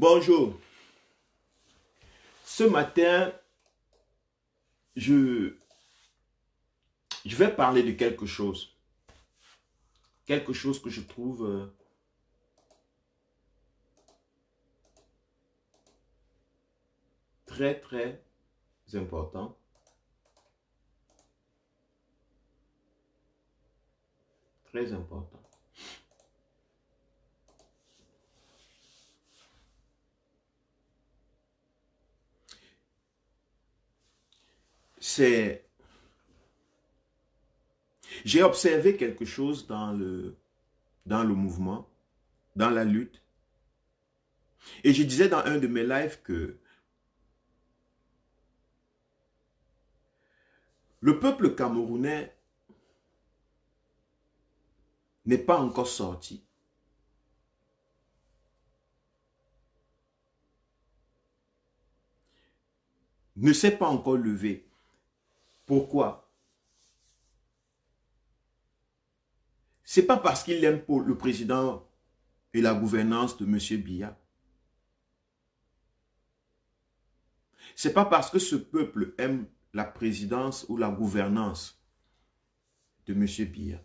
Bonjour. Ce matin, je, je vais parler de quelque chose. Quelque chose que je trouve très, très important. Très important. C'est... J'ai observé quelque chose dans le mouvement, dans la lutte. Et je disais dans un de mes lives que le peuple camerounais n'est pas encore sorti. Ne s'est pas encore levé. Pourquoi? C'est pas parce qu'il aime le président et la gouvernance de M. Biya. C'est pas parce que ce peuple aime la présidence ou la gouvernance de M. Biya.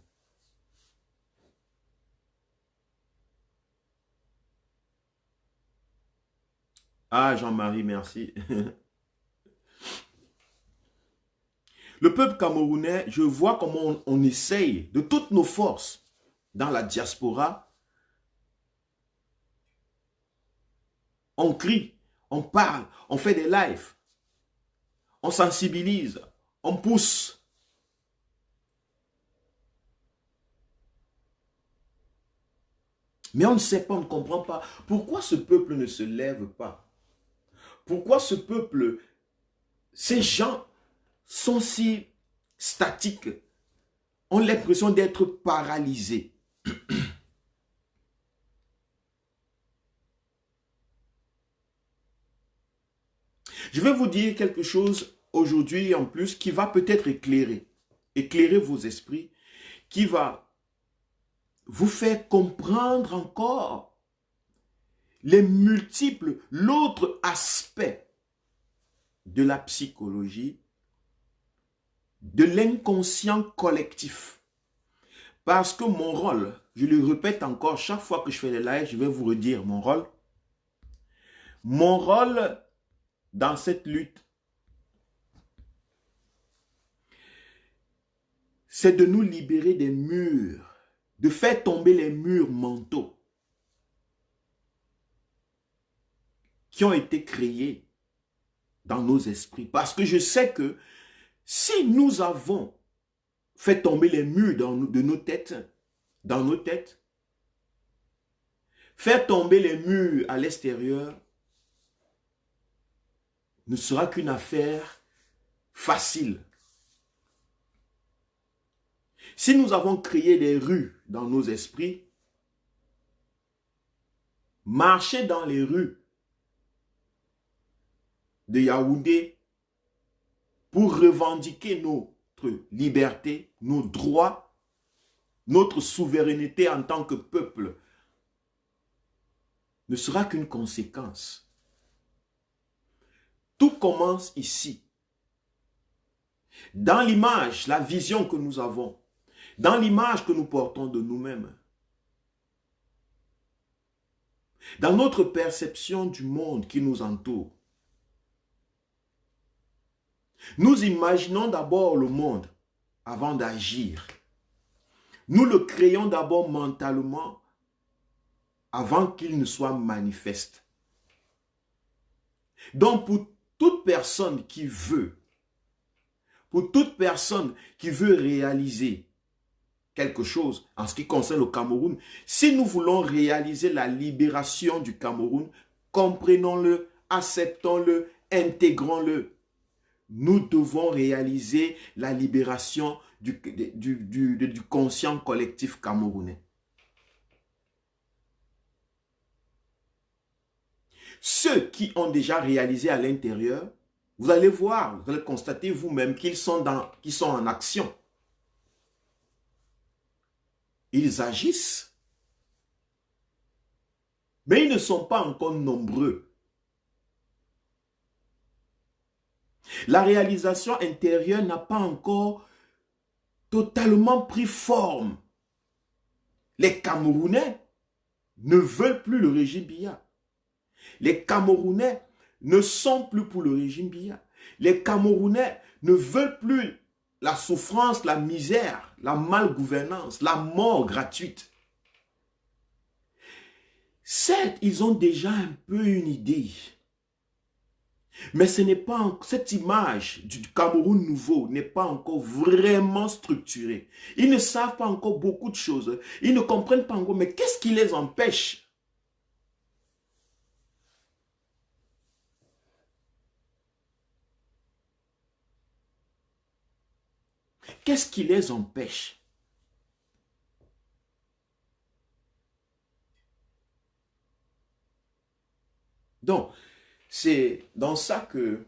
Ah, Jean-Marie, merci. Le peuple camerounais, je vois comment on essaye de toutes nos forces dans la diaspora. On crie, on parle, on fait des lives, on sensibilise, on pousse. Mais on ne sait pas, on ne comprend pas. Pourquoi ce peuple ne se lève pas? Pourquoi ce peuple, ces gens sont si statiques, ont l'impression d'être paralysés? Je vais vous dire quelque chose aujourd'hui en plus qui va peut-être éclairer vos esprits, qui va vous faire comprendre encore l'autre aspect de la psychologie, de l'inconscient collectif. Parce que mon rôle, je le répète encore, chaque fois que je fais les lives, je vais vous redire mon rôle. Mon rôle dans cette lutte, c'est de nous libérer des murs, de faire tomber les murs mentaux qui ont été créés dans nos esprits. Parce que je sais que si nous avons fait tomber les murs de nos têtes, dans nos têtes, faire tomber les murs à l'extérieur ne sera qu'une affaire facile. Si nous avons créé des rues dans nos esprits, marcher dans les rues de Yaoundé pour revendiquer notre liberté, nos droits, notre souveraineté en tant que peuple ne sera qu'une conséquence. Tout commence ici. Dans l'image, la vision que nous avons, dans l'image que nous portons de nous-mêmes, dans notre perception du monde qui nous entoure. Nous imaginons d'abord le monde avant d'agir. Nous le créons d'abord mentalement avant qu'il ne soit manifeste. Donc pour toute personne qui veut réaliser quelque chose en ce qui concerne le Cameroun, si nous voulons réaliser la libération du Cameroun, comprenons-le, acceptons-le, intégrons-le. Nous devons réaliser la libération du conscient collectif camerounais. Ceux qui ont déjà réalisé à l'intérieur, vous allez voir, vous allez constater vous-même qu'ils sont en action. Ils agissent. Mais ils ne sont pas encore nombreux. La réalisation intérieure n'a pas encore totalement pris forme. Les Camerounais ne veulent plus le régime Biya. Les Camerounais ne sont plus pour le régime Biya. Les Camerounais ne veulent plus la souffrance, la misère, la malgouvernance, la mort gratuite. Certes, ils ont déjà un peu une idée. Mais ce n'est pas, cette image du Cameroun nouveau n'est pas encore vraiment structurée. Ils ne savent pas encore beaucoup de choses. Ils ne comprennent pas encore, mais qu'est-ce qui les empêche? Qu'est-ce qui les empêche? Donc, c'est dans ça que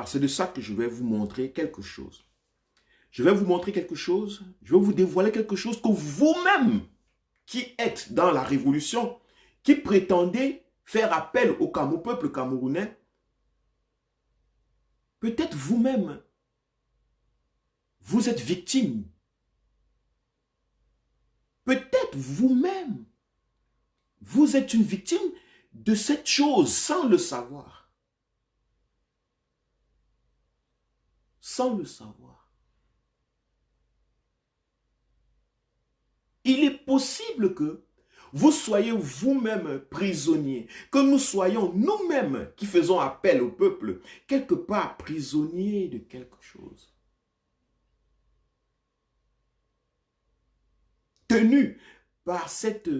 c'est de ça que je vais vous montrer quelque chose. Je vais vous montrer quelque chose, je vais vous dévoiler quelque chose que vous-même, qui êtes dans la révolution, qui prétendez faire appel au peuple camerounais, peut-être vous-même, vous êtes victime. Peut-être vous-même, vous êtes une victime de cette chose sans le savoir. Sans le savoir. Il est possible que vous soyez vous-même prisonnier, que nous soyons nous-mêmes qui faisons appel au peuple, quelque part prisonniers de quelque chose. Tenu par cette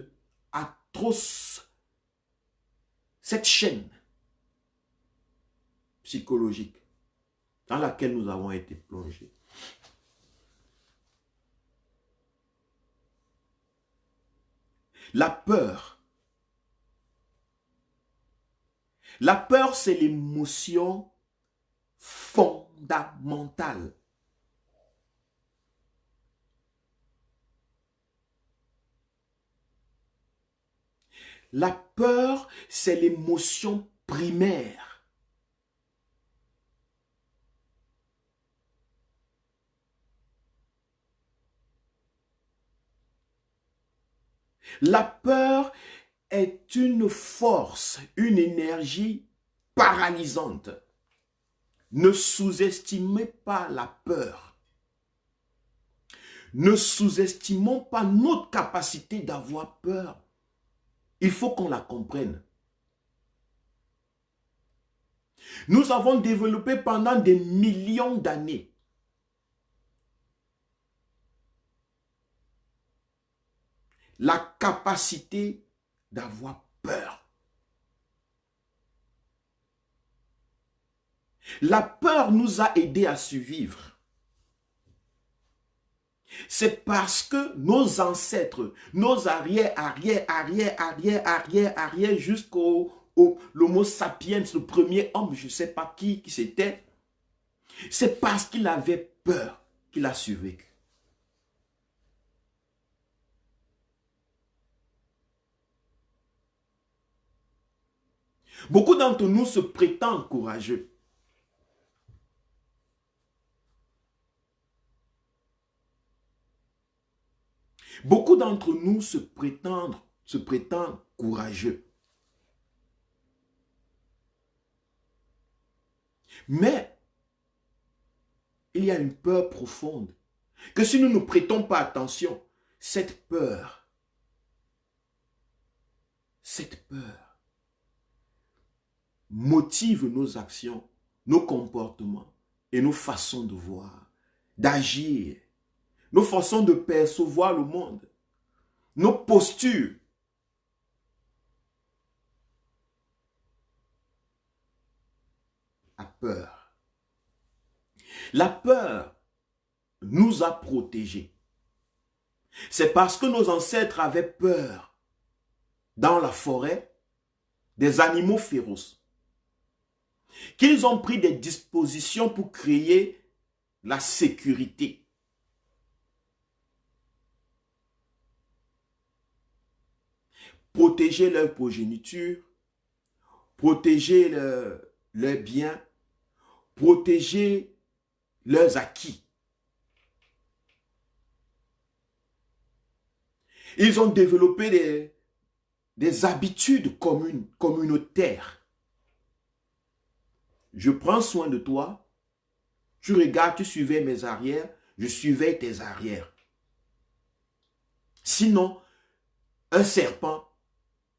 atroce, cette chaîne psychologique dans laquelle nous avons été plongés. La peur. La peur, c'est l'émotion fondamentale. La peur, c'est l'émotion primaire. La peur est une force, une énergie paralysante. Ne sous-estimez pas la peur. Ne sous-estimons pas notre capacité d'avoir peur. Il faut qu'on la comprenne. Nous avons développé pendant des millions d'années la capacité d'avoir peur. La peur nous a aidés à survivre. C'est parce que nos ancêtres, nos arrière, jusqu'au l'homo sapiens, le premier homme, je ne sais pas qui c'était, c'est parce qu'il avait peur qu'il a survécu. Beaucoup d'entre nous se prétendent courageux. Beaucoup d'entre nous se prétendent courageux. Mais il y a une peur profonde que si nous ne prêtons pas attention, cette peur motive nos actions, nos comportements et nos façons de voir, d'agir, nos façons de percevoir le monde, nos postures. La peur. La peur nous a protégés. C'est parce que nos ancêtres avaient peur dans la forêt des animaux féroces qu'ils ont pris des dispositions pour créer la sécurité. protéger leur progéniture, protéger leurs biens, protéger leurs acquis. Ils ont développé des habitudes communautaires. Je prends soin de toi, tu regardes, tu surveilles mes arrières, je surveille tes arrières. Sinon, un serpent,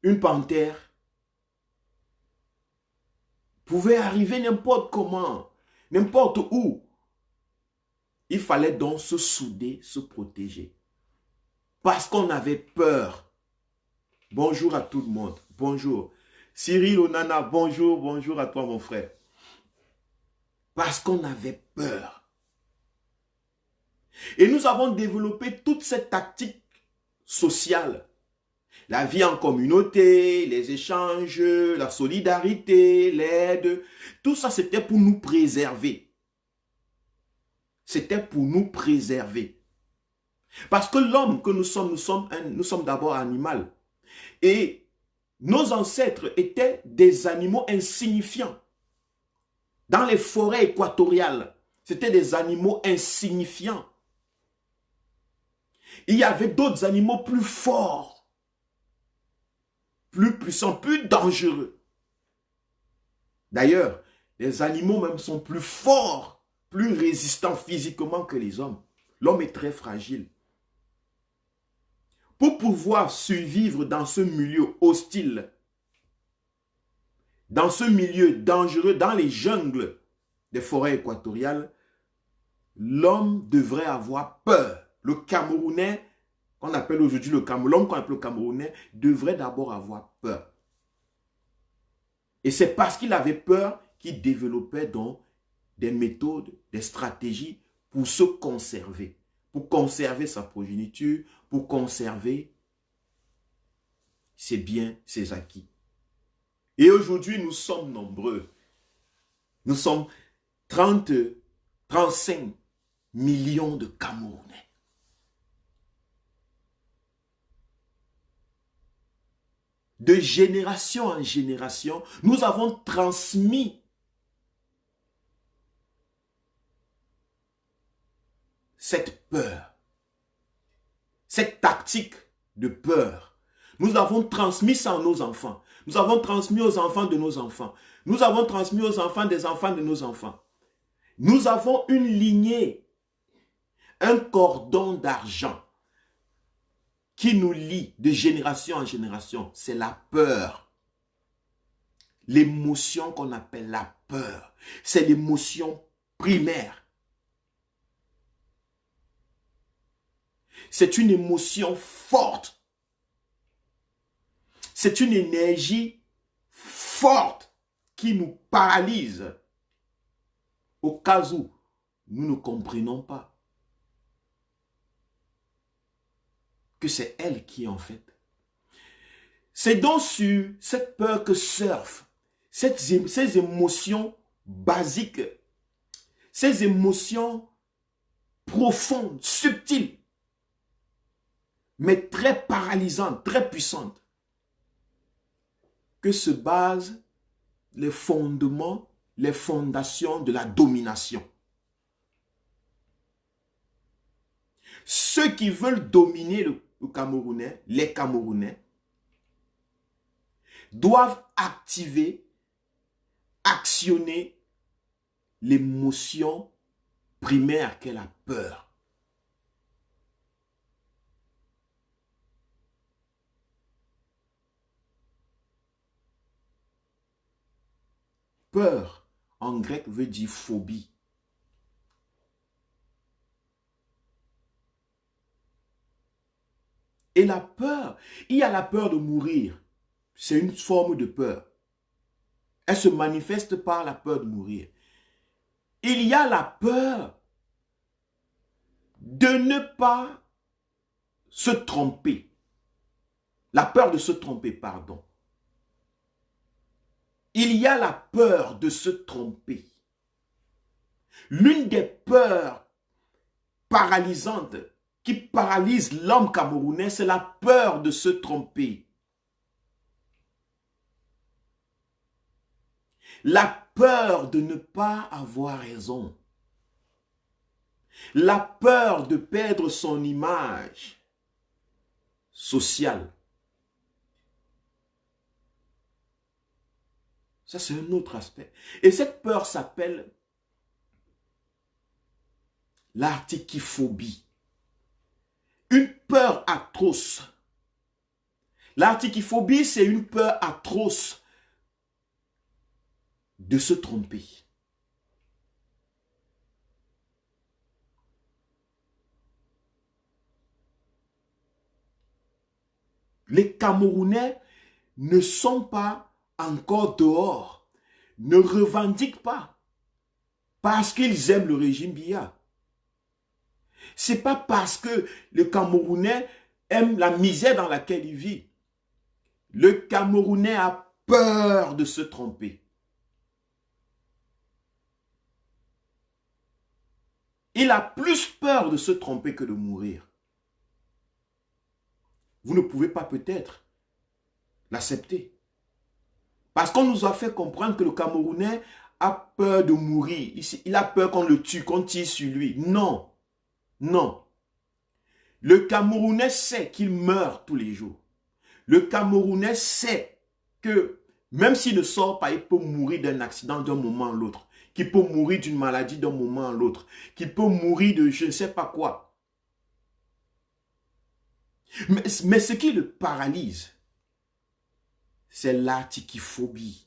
une panthère, pouvait arriver n'importe comment, n'importe où. Il fallait donc se souder, se protéger. Parce qu'on avait peur. Bonjour à tout le monde. Bonjour. Cyril Onana, bonjour, bonjour à toi mon frère. Parce qu'on avait peur. Et nous avons développé toute cette tactique sociale. La vie en communauté, les échanges, la solidarité, l'aide. Tout ça, c'était pour nous préserver. C'était pour nous préserver. Parce que l'homme que nous sommes d'abord animal. Et nos ancêtres étaient des animaux insignifiants. Dans les forêts équatoriales, c'était des animaux insignifiants. Il y avait d'autres animaux plus forts, plus puissants, plus dangereux. D'ailleurs, les animaux même sont plus forts, plus résistants physiquement que les hommes. L'homme est très fragile. Pour pouvoir survivre dans ce milieu hostile, dans ce milieu dangereux, dans les jungles des forêts équatoriales, l'homme devrait avoir peur. Le Camerounais, qu'on appelle aujourd'hui l'homme qu'on appelle le Camerounais, devrait d'abord avoir peur. Et c'est parce qu'il avait peur qu'il développait donc des méthodes, des stratégies pour se conserver. Pour conserver sa progéniture, pour conserver ses biens, ses acquis. Et aujourd'hui, nous sommes nombreux. Nous sommes 35 millions de Camerounais. De génération en génération, nous avons transmis cette peur, cette tactique de peur. Nous avons transmis ça à nos enfants. Nous avons transmis aux enfants de nos enfants. Nous avons transmis aux enfants de nos enfants. Nous avons une lignée, un cordon d'argent qui nous lie de génération en génération. C'est la peur. L'émotion qu'on appelle la peur. C'est l'émotion primaire. C'est une émotion forte. C'est une énergie forte qui nous paralyse au cas où nous ne comprenons pas que c'est elle qui en fait. C'est donc sur cette peur que surfent ces émotions basiques, ces émotions profondes, subtiles, mais très paralysantes, très puissantes, que se basent les fondements, les fondations de la domination. Ceux qui veulent dominer le Camerounais, les Camerounais, doivent actionner l'émotion primaire qu'est la peur. Peur, en grec, veut dire phobie. Et la peur, il y a la peur de mourir. C'est une forme de peur. Elle se manifeste par la peur de mourir. Il y a la peur de ne pas se tromper. La peur de se tromper, pardon. Il y a la peur de se tromper. L'une des peurs paralysantes qui paralyse l'homme camerounais, c'est la peur de se tromper. La peur de ne pas avoir raison. La peur de perdre son image sociale. Ça, c'est un autre aspect. Et cette peur s'appelle l'artichiphobie. Une peur atroce. L'artichiphobie, c'est une peur atroce de se tromper. Les Camerounais ne sont pas encore dehors, ne revendiquent pas, parce qu'ils aiment le régime Biya. Ce n'est pas parce que le Camerounais aime la misère dans laquelle il vit. Le Camerounais a peur de se tromper. Il a plus peur de se tromper que de mourir. Vous ne pouvez pas peut-être l'accepter. Parce qu'on nous a fait comprendre que le Camerounais a peur de mourir. Il a peur qu'on le tue, qu'on tire sur lui. Non, non. Le Camerounais sait qu'il meurt tous les jours. Le Camerounais sait que même s'il ne sort pas, il peut mourir d'un accident d'un moment à l'autre. Qu'il peut mourir d'une maladie d'un moment à l'autre. Qu'il peut mourir de je ne sais pas quoi. Mais ce qui le paralyse, c'est l'artichiphobie.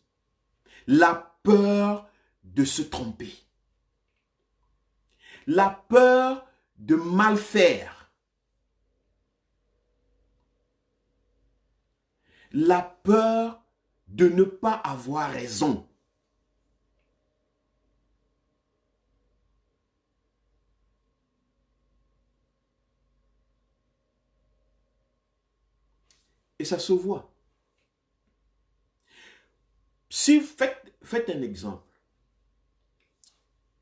La peur de se tromper. La peur de mal faire. La peur de ne pas avoir raison. Et ça se voit. Si vous faites un exemple,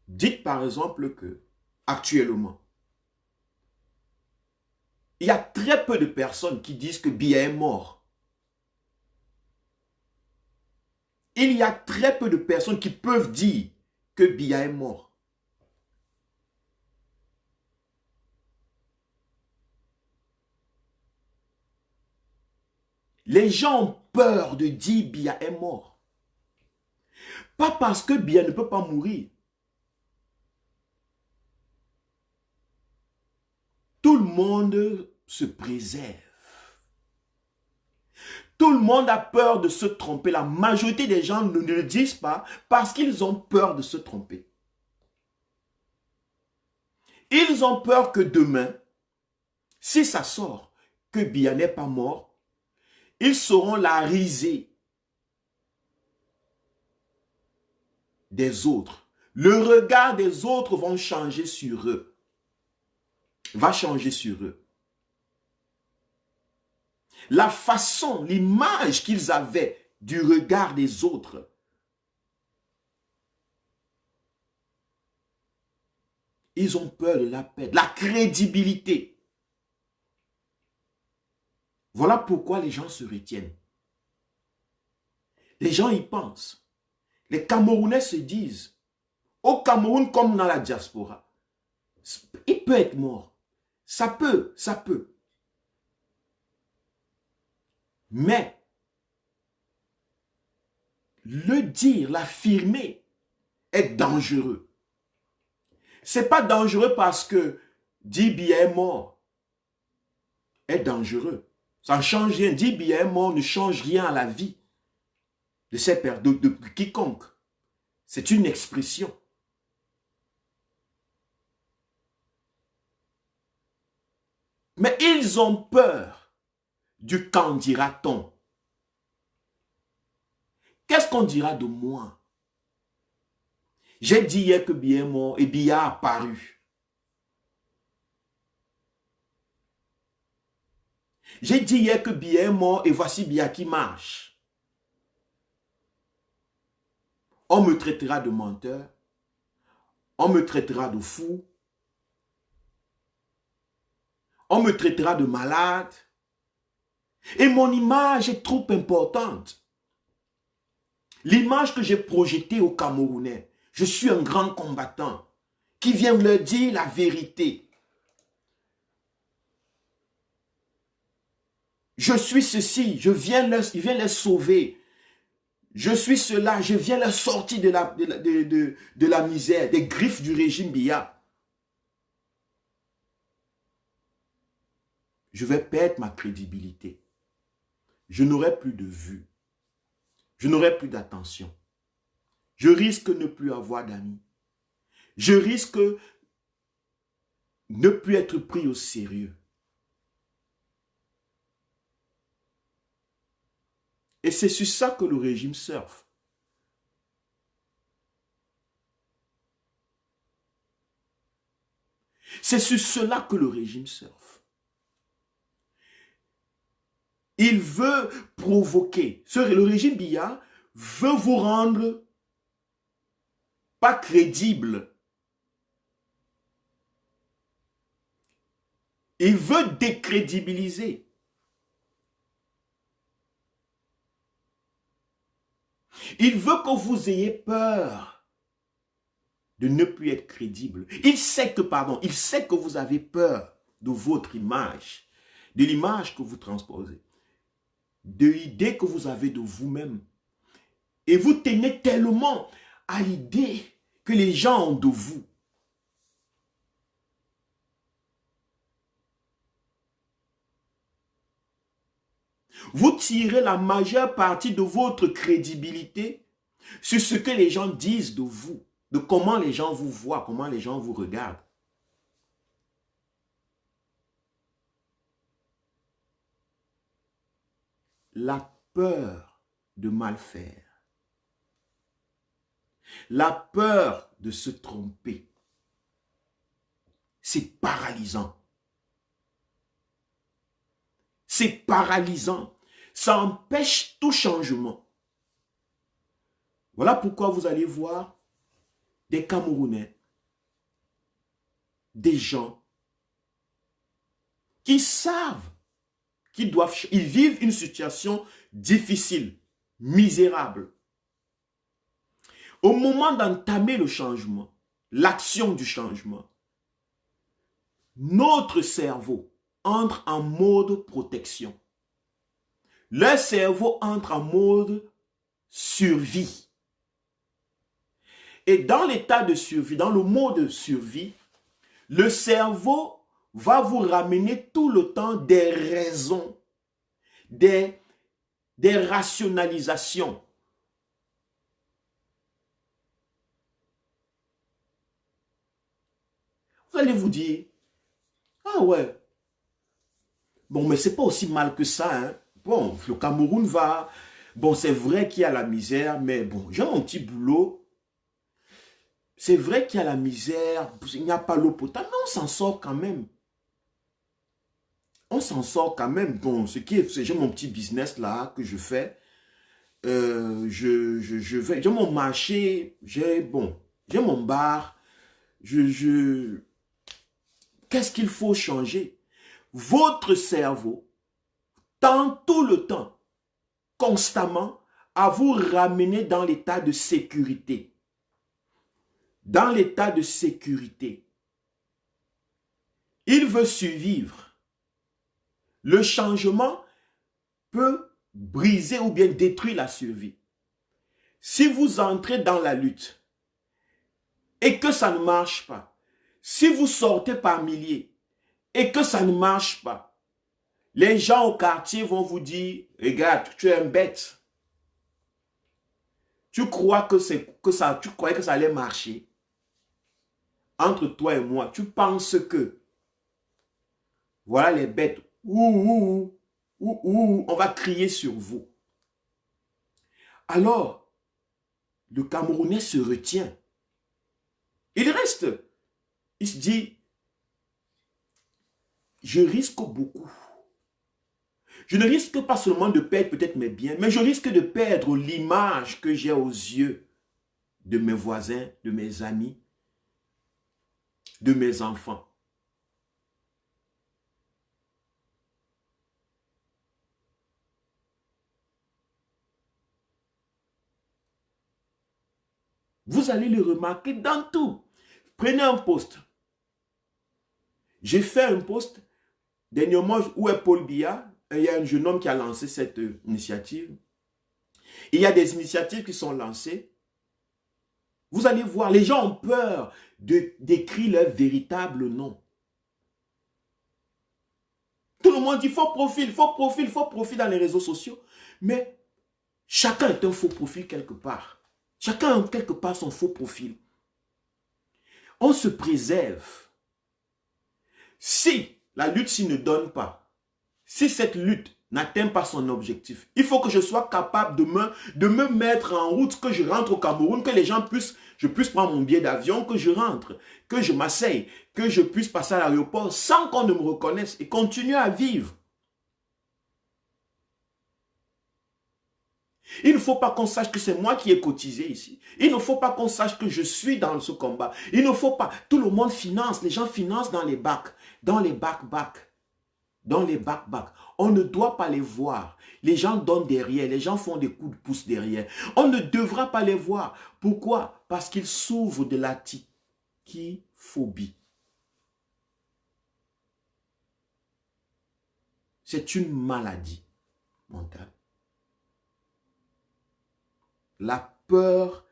dites par exemple que actuellement, il y a très peu de personnes qui disent que Biya est mort. Il y a très peu de personnes qui peuvent dire que Biya est mort. Les gens ont peur de dire Biya est mort. Pas parce que Biya ne peut pas mourir. Tout le monde se préserve. Tout le monde a peur de se tromper. La majorité des gens ne le disent pas parce qu'ils ont peur de se tromper. Ils ont peur que demain, si ça sort, que Biya n'est pas mort, ils seront la risée des autres. Le regard des autres va changer sur eux. La façon, l'image qu'ils avaient du regard des autres, ils ont peur de la perdre. La crédibilité. Voilà pourquoi les gens se retiennent. Les gens y pensent. Les Camerounais se disent, au Cameroun comme dans la diaspora, il peut être mort. Ça peut. Mais, le dire, l'affirmer, est dangereux. C'est pas dangereux parce que dire Biya est mort est dangereux. Ça ne change rien. Dire Biya est mort ne change rien à la vie de ces personnes, de quiconque. C'est une expression. Mais ils ont peur du qu'en dira-t-on. Qu'est-ce qu'on dira de moi? J'ai dit hier que Biya est mort et Biya a apparu. J'ai dit hier que Biya est mort et voici Biya qui marche. On me traitera de menteur. On me traitera de fou. On me traitera de malade. Et mon image est trop importante. L'image que j'ai projetée aux Camerounais, je suis un grand combattant qui vient leur dire la vérité. Je suis ceci, je viens les sauver. Je suis cela, je viens les sortir de la misère, des griffes du régime Biya. Je vais perdre ma crédibilité. Je n'aurai plus de vue. Je n'aurai plus d'attention. Je risque de ne plus avoir d'amis. Je risque de ne plus être pris au sérieux. Et c'est sur ça que le régime surfe. C'est sur cela que le régime surfe. Il veut provoquer. Le régime Biya veut vous rendre pas crédible. Il veut décrédibiliser. Il veut que vous ayez peur de ne plus être crédible. Il sait que vous avez peur de votre image, de l'image que vous transposez, de l'idée que vous avez de vous-même. Et vous tenez tellement à l'idée que les gens ont de vous. Vous tirez la majeure partie de votre crédibilité sur ce que les gens disent de vous, de comment les gens vous voient, comment les gens vous regardent. La peur de mal faire, la peur de se tromper, c'est paralysant. C'est paralysant. Ça empêche tout changement. Voilà pourquoi vous allez voir des Camerounais, des gens qui savent qu'ils vivent une situation difficile, misérable. Au moment d'entamer le changement, l'action du changement, notre cerveau entre en mode protection. Leur cerveau entre en mode survie. Et dans l'état de survie, dans le mode survie, le cerveau va vous ramener tout le temps des raisons, des rationalisations. Vous allez vous dire, ah ouais, bon, mais c'est pas aussi mal que ça, hein. Bon, le Cameroun va, bon, c'est vrai qu'il y a la misère, mais bon, j'ai mon petit boulot. C'est vrai qu'il y a la misère, il n'y a pas l'eau potable, mais on s'en sort quand même. On s'en sort quand même. Bon, j'ai mon petit business là que je fais. J'ai mon marché, j'ai mon bar. Qu'est-ce qu'il faut changer? Votre cerveau tend tout le temps, constamment, à vous ramener dans l'état de sécurité. Dans l'état de sécurité. Il veut survivre. Le changement peut briser ou bien détruire la survie. Si vous entrez dans la lutte et que ça ne marche pas, si vous sortez par milliers et que ça ne marche pas, les gens au quartier vont vous dire, regarde, tu es un bête. Tu croyais que ça allait marcher. Entre toi et moi, tu penses que voilà les bêtes. On va crier sur vous. Alors, le Camerounais se retient. Il reste. Il se dit, je risque beaucoup. Je ne risque pas seulement de perdre peut-être mes biens, mais je risque de perdre l'image que j'ai aux yeux de mes voisins, de mes amis, de mes enfants. Vous allez le remarquer dans tout. Prenez un poste. J'ai fait un poste dernièrement où est Paul Biya. Il y a un jeune homme qui a lancé cette initiative. Il y a des initiatives qui sont lancées. Vous allez voir, les gens ont peur d'écrire leur véritable nom. Tout le monde dit faux profil, faux profil, faux profil dans les réseaux sociaux. Mais chacun est un faux profil quelque part. Chacun a quelque part son faux profil. On se préserve. Si la lutte ne donne pas, si cette lutte n'atteint pas son objectif, il faut que je sois capable de me mettre en route, que je rentre au Cameroun, que les gens je puisse prendre mon billet d'avion, que je rentre, que je m'asseye, que je puisse passer à l'aéroport sans qu'on ne me reconnaisse et continuer à vivre. Il ne faut pas qu'on sache que c'est moi qui ai cotisé ici. Il ne faut pas qu'on sache que je suis dans ce combat. Il ne faut pas. Tout le monde finance. Les gens financent dans les bacs. Dans les bacs-bacs. Dans les bacs-bacs. On ne doit pas les voir. Les gens donnent derrière. Les gens font des coups de pouce derrière. On ne devra pas les voir. Pourquoi? Parce qu'ils souffrent de la tikiphobie. C'est une maladie mentale. La peur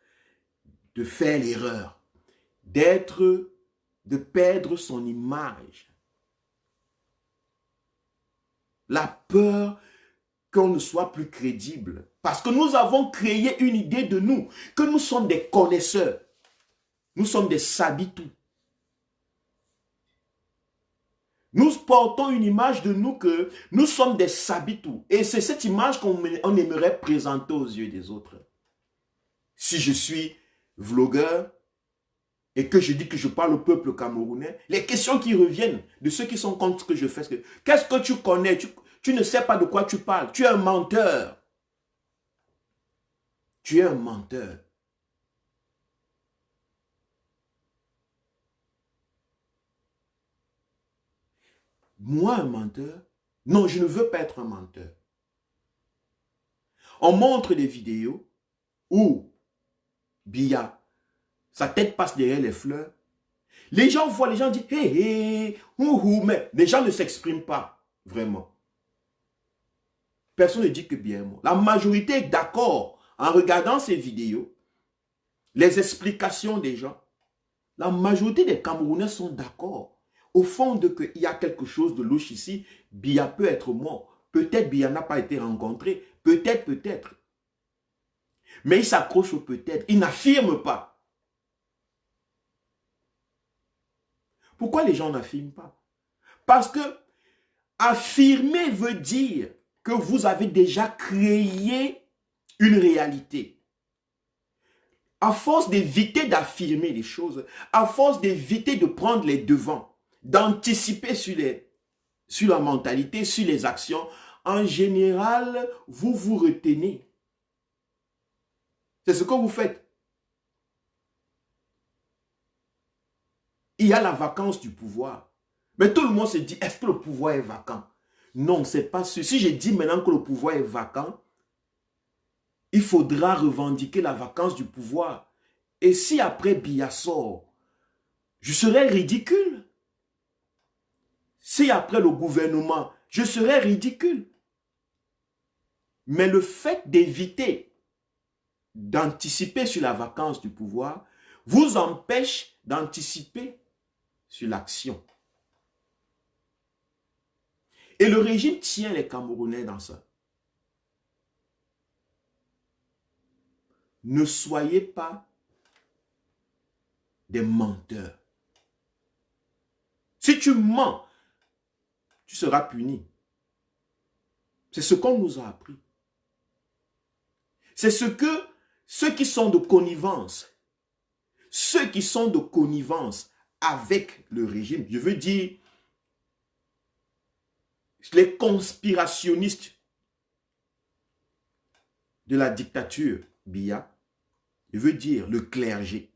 de faire l'erreur, de perdre son image. La peur qu'on ne soit plus crédible. Parce que nous avons créé une idée de nous, que nous sommes des connaisseurs. Nous sommes des sabitou. Nous portons une image de nous que nous sommes des sabitou. Et c'est cette image qu'on aimerait présenter aux yeux des autres. Si je suis vlogueur et que je dis que je parle au peuple camerounais, les questions qui reviennent de ceux qui sont contre ce que je fais, qu'est-ce que tu connais? Tu ne sais pas de quoi tu parles. Tu es un menteur. Tu es un menteur. Moi, un menteur? Non, je ne veux pas être un menteur. On montre des vidéos où Biya, sa tête passe derrière les fleurs. Les gens voient, les gens disent « hé, hé, ouhou », mais les gens ne s'expriment pas, vraiment. Personne ne dit que bien moi. La majorité est d'accord en regardant ces vidéos, les explications des gens. La majorité des Camerounais sont d'accord. Au fond de qu'il y a quelque chose de louche ici, Biya peut être mort. Peut-être Biya n'a pas été rencontré. Peut-être. Mais il s'accroche au peut-être. Il n'affirme pas. Pourquoi les gens n'affirment pas? Parce que affirmer veut dire que vous avez déjà créé une réalité. À force d'éviter d'affirmer les choses, à force d'éviter de prendre les devants, d'anticiper sur la mentalité, sur les actions, en général, vous vous retenez. C'est ce que vous faites. Il y a la vacance du pouvoir. Mais tout le monde se dit, est-ce que le pouvoir est vacant? Non, c'est pas sûr. Si je dis maintenant que le pouvoir est vacant, il faudra revendiquer la vacance du pouvoir. Et si après Biya sort, je serai ridicule. Si après le gouvernement, je serai ridicule. Mais le fait d'éviter d'anticiper sur la vacance du pouvoir vous empêche d'anticiper sur l'action. Et le régime tient les Camerounais dans ça. Ne soyez pas des menteurs. Si tu mens, tu seras puni. C'est ce qu'on nous a appris. C'est ce que ceux qui sont de connivence, avec le régime, je veux dire, les conspirationnistes de la dictature Biya, je veux dire le clergé,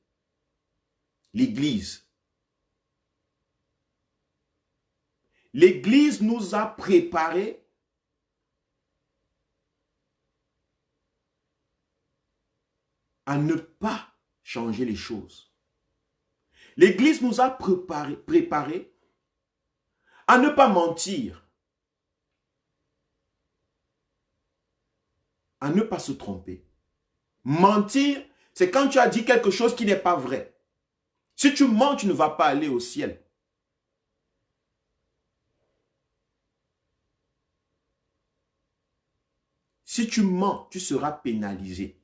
l'Église. L'Église nous a préparés à ne pas changer les choses. L'Église nous a préparés à ne pas mentir, à ne pas se tromper. Mentir, c'est quand tu as dit quelque chose qui n'est pas vrai. Si tu mens, tu ne vas pas aller au ciel. Si tu mens, tu seras pénalisé.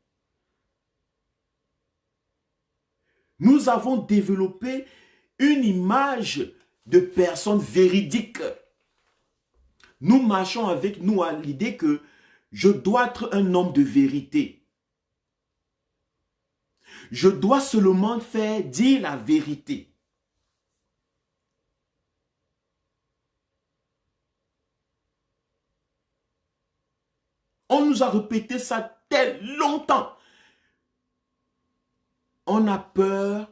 Nous avons développé une image de personnes véridiques. Nous marchons avec nous à l'idée que je dois être un homme de vérité. Je dois seulement faire dire la vérité. On nous a répété ça tellement longtemps. On a peur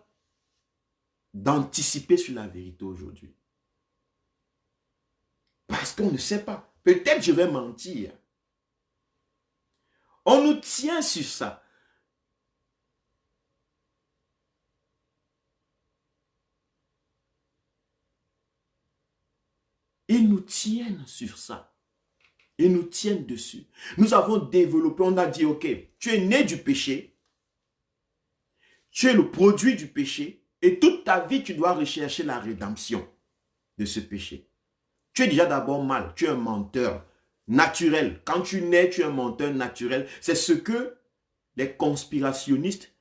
d'anticiper sur la vérité aujourd'hui. Parce qu'on ne sait pas. Peut-être je vais mentir. On nous tient sur ça. Ils nous tiennent sur ça. Ils nous tiennent dessus. Nous avons développé, on a dit, ok, tu es né du péché. Tu es le produit du péché. Et toute ta vie, tu dois rechercher la rédemption de ce péché. Tu es déjà d'abord mal. Tu es un menteur naturel. Quand tu nais, tu es un menteur naturel. C'est ce que les conspirationnistes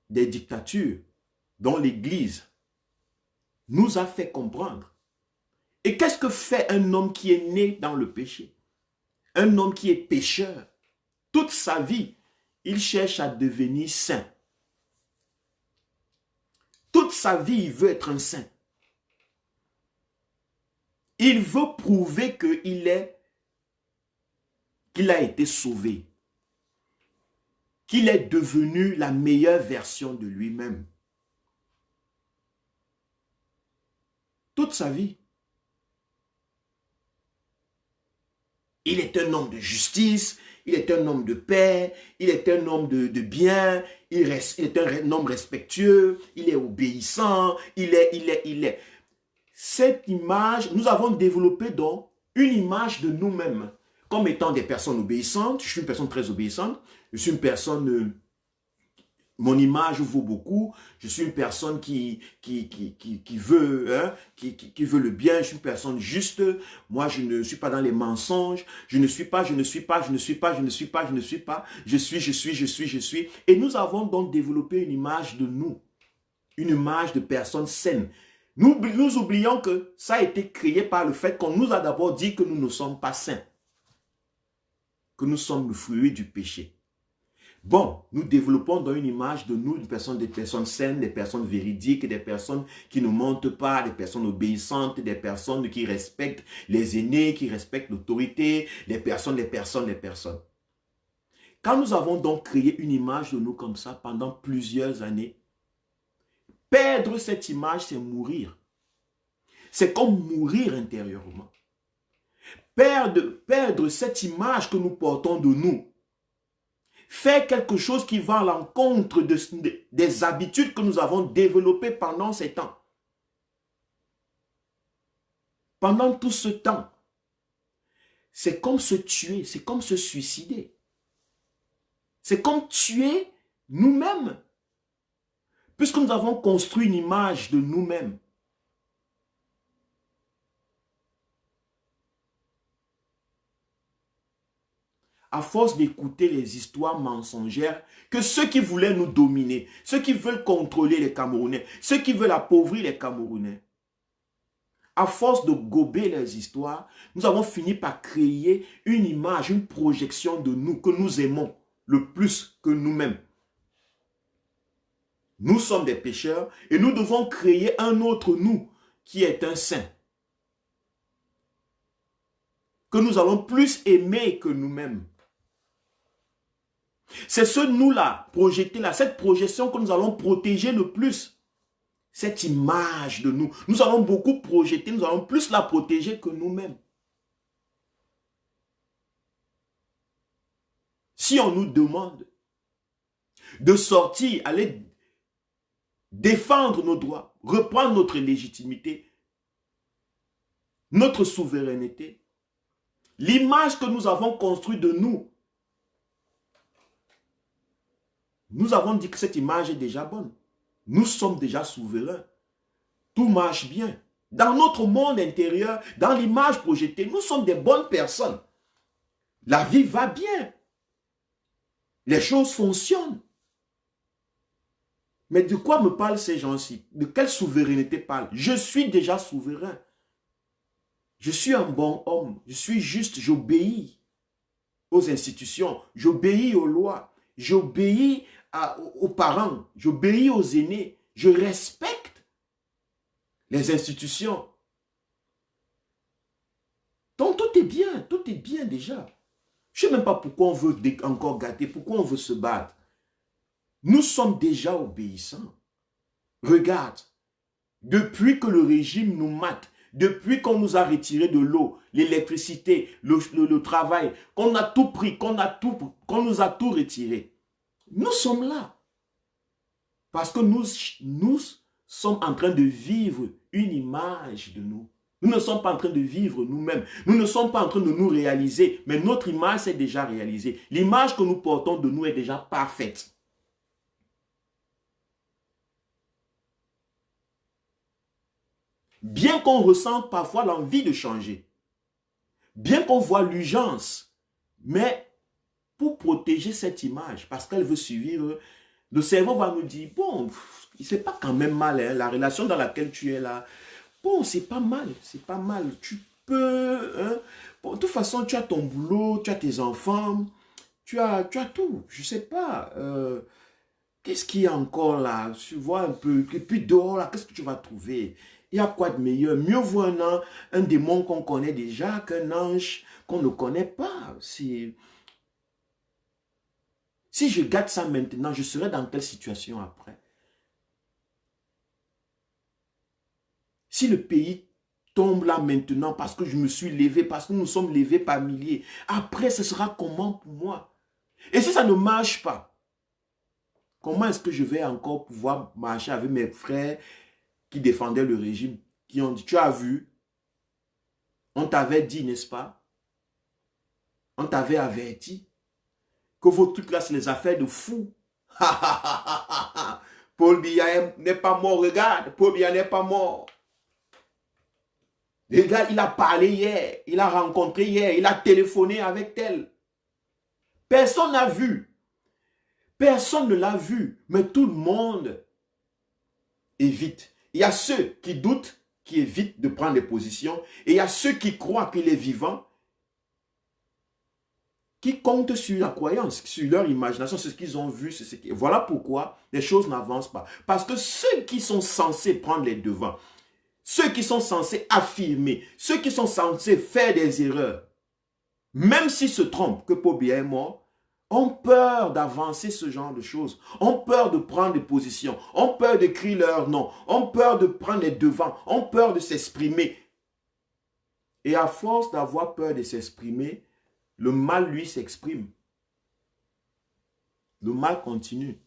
des dictatures, dont l'Église, nous a fait comprendre. Et qu'est-ce que fait un homme qui est né dans le péché? Un homme qui est pécheur. Toute sa vie, il cherche à devenir saint. Toute sa vie, il veut être un saint. Il veut prouver qu'il a été sauvé. Qu'il est devenu la meilleure version de lui-même. Toute sa vie. Il est un homme de justice, il est un homme de paix, il est un homme de bien, il est un homme respectueux, il est obéissant, il est. Cette image, nous avons développé donc une image de nous-mêmes comme étant des personnes obéissantes. Je suis une personne très obéissante, je suis une personne... Mon image vaut beaucoup. Je suis une personne qui veut le bien. Je suis une personne juste. Moi, je ne suis pas dans les mensonges. Je ne suis pas. Je suis. Et nous avons donc développé une image de nous. Une image de personnes saines. Nous oublions que ça a été créé par le fait qu'on nous a d'abord dit que nous ne sommes pas saints. Que nous sommes le fruit du péché. Bon, nous développons dans une image de nous, des personnes saines, des personnes véridiques, des personnes qui ne mentent pas, des personnes obéissantes, des personnes qui respectent les aînés, qui respectent l'autorité, les personnes. Quand nous avons donc créé une image de nous comme ça pendant plusieurs années, perdre cette image, c'est mourir. C'est comme mourir intérieurement. Perdre cette image que nous portons de nous, faire quelque chose qui va à l'encontre des habitudes que nous avons développées pendant ces temps. Pendant tout ce temps, c'est comme se tuer, c'est comme se suicider. C'est comme tuer nous-mêmes. Puisque nous avons construit une image de nous-mêmes. À force d'écouter les histoires mensongères que ceux qui voulaient nous dominer, ceux qui veulent contrôler les Camerounais, ceux qui veulent appauvrir les Camerounais, à force de gober les histoires, nous avons fini par créer une image, une projection de nous que nous aimons le plus que nous-mêmes. Nous sommes des pécheurs et nous devons créer un autre nous qui est un saint. Que nous allons plus aimer que nous-mêmes. C'est ce nous-là, projeté là, cette projection que nous allons protéger le plus. Cette image de nous. Nous allons beaucoup projeter, nous allons plus la protéger que nous-mêmes. Si on nous demande de sortir, aller défendre nos droits, reprendre notre légitimité, notre souveraineté, l'image que nous avons construite de nous. Nous avons dit que cette image est déjà bonne. Nous sommes déjà souverains. Tout marche bien. Dans notre monde intérieur, dans l'image projetée, nous sommes des bonnes personnes. La vie va bien. Les choses fonctionnent. Mais de quoi me parlent ces gens-ci? De quelle souveraineté parlent? Je suis déjà souverain. Je suis un bon homme. Je suis juste, j'obéis aux institutions. J'obéis aux lois. J'obéis aux parents. J'obéis aux aînés. Je respecte les institutions. Donc tout est bien déjà. Je ne sais même pas pourquoi on veut encore gâter, pourquoi on veut se battre. Nous sommes déjà obéissants. Regarde, depuis que le régime nous mate, depuis qu'on nous a retiré de l'eau, l'électricité, le travail, qu'on a tout pris, qu'on nous a tout retiré, nous sommes là. Parce que nous sommes en train de vivre une image de nous. Nous ne sommes pas en train de vivre nous-mêmes. Nous ne sommes pas en train de nous réaliser, mais notre image s'est déjà réalisée. L'image que nous portons de nous est déjà parfaite. Bien qu'on ressente parfois l'envie de changer, bien qu'on voit l'urgence, mais pour protéger cette image, parce qu'elle veut survivre, le cerveau va nous dire, bon, c'est pas quand même mal, hein, la relation dans laquelle tu es là, bon, c'est pas mal, tu peux, hein. Bon, de toute façon, tu as ton boulot, tu as tes enfants, tu as tout, je sais pas, qu'est-ce qu'il y a encore là, tu vois un peu, et puis dehors là, qu'est-ce que tu vas trouver? Il y a quoi de meilleur? Mieux vaut un démon qu'on connaît déjà qu'un ange qu'on ne connaît pas. Si je garde ça maintenant, je serai dans quelle situation après? Si le pays tombe là maintenant parce que je me suis levé, parce que nous sommes levés par milliers, après ce sera comment pour moi? Et si ça ne marche pas, comment est-ce que je vais encore pouvoir marcher avec mes frères qui défendaient le régime, qui ont dit, tu as vu, on t'avait dit, n'est-ce pas? On t'avait averti que vos trucs là, c'est les affaires de fous. Paul Biya n'est pas mort, regarde, Paul Biya n'est pas mort. Regarde, il a parlé hier, il a rencontré hier, il a téléphoné avec tel. Personne n'a vu. Personne ne l'a vu, mais tout le monde évite. Il y a ceux qui doutent, qui évitent de prendre des positions, et il y a ceux qui croient qu'il est vivant, qui comptent sur la croyance, sur leur imagination, sur ce qu'ils ont vu. Voilà pourquoi les choses n'avancent pas. Parce que ceux qui sont censés prendre les devants, ceux qui sont censés affirmer, ceux qui sont censés faire des erreurs, même s'ils se trompent, que Paul Biya est mort, ont peur d'avancer ce genre de choses, ont peur de prendre des positions, ont peur d'écrire leur nom, ont peur de prendre les devants, ont peur de s'exprimer. Et à force d'avoir peur de s'exprimer, le mal, lui, s'exprime. Le mal continue.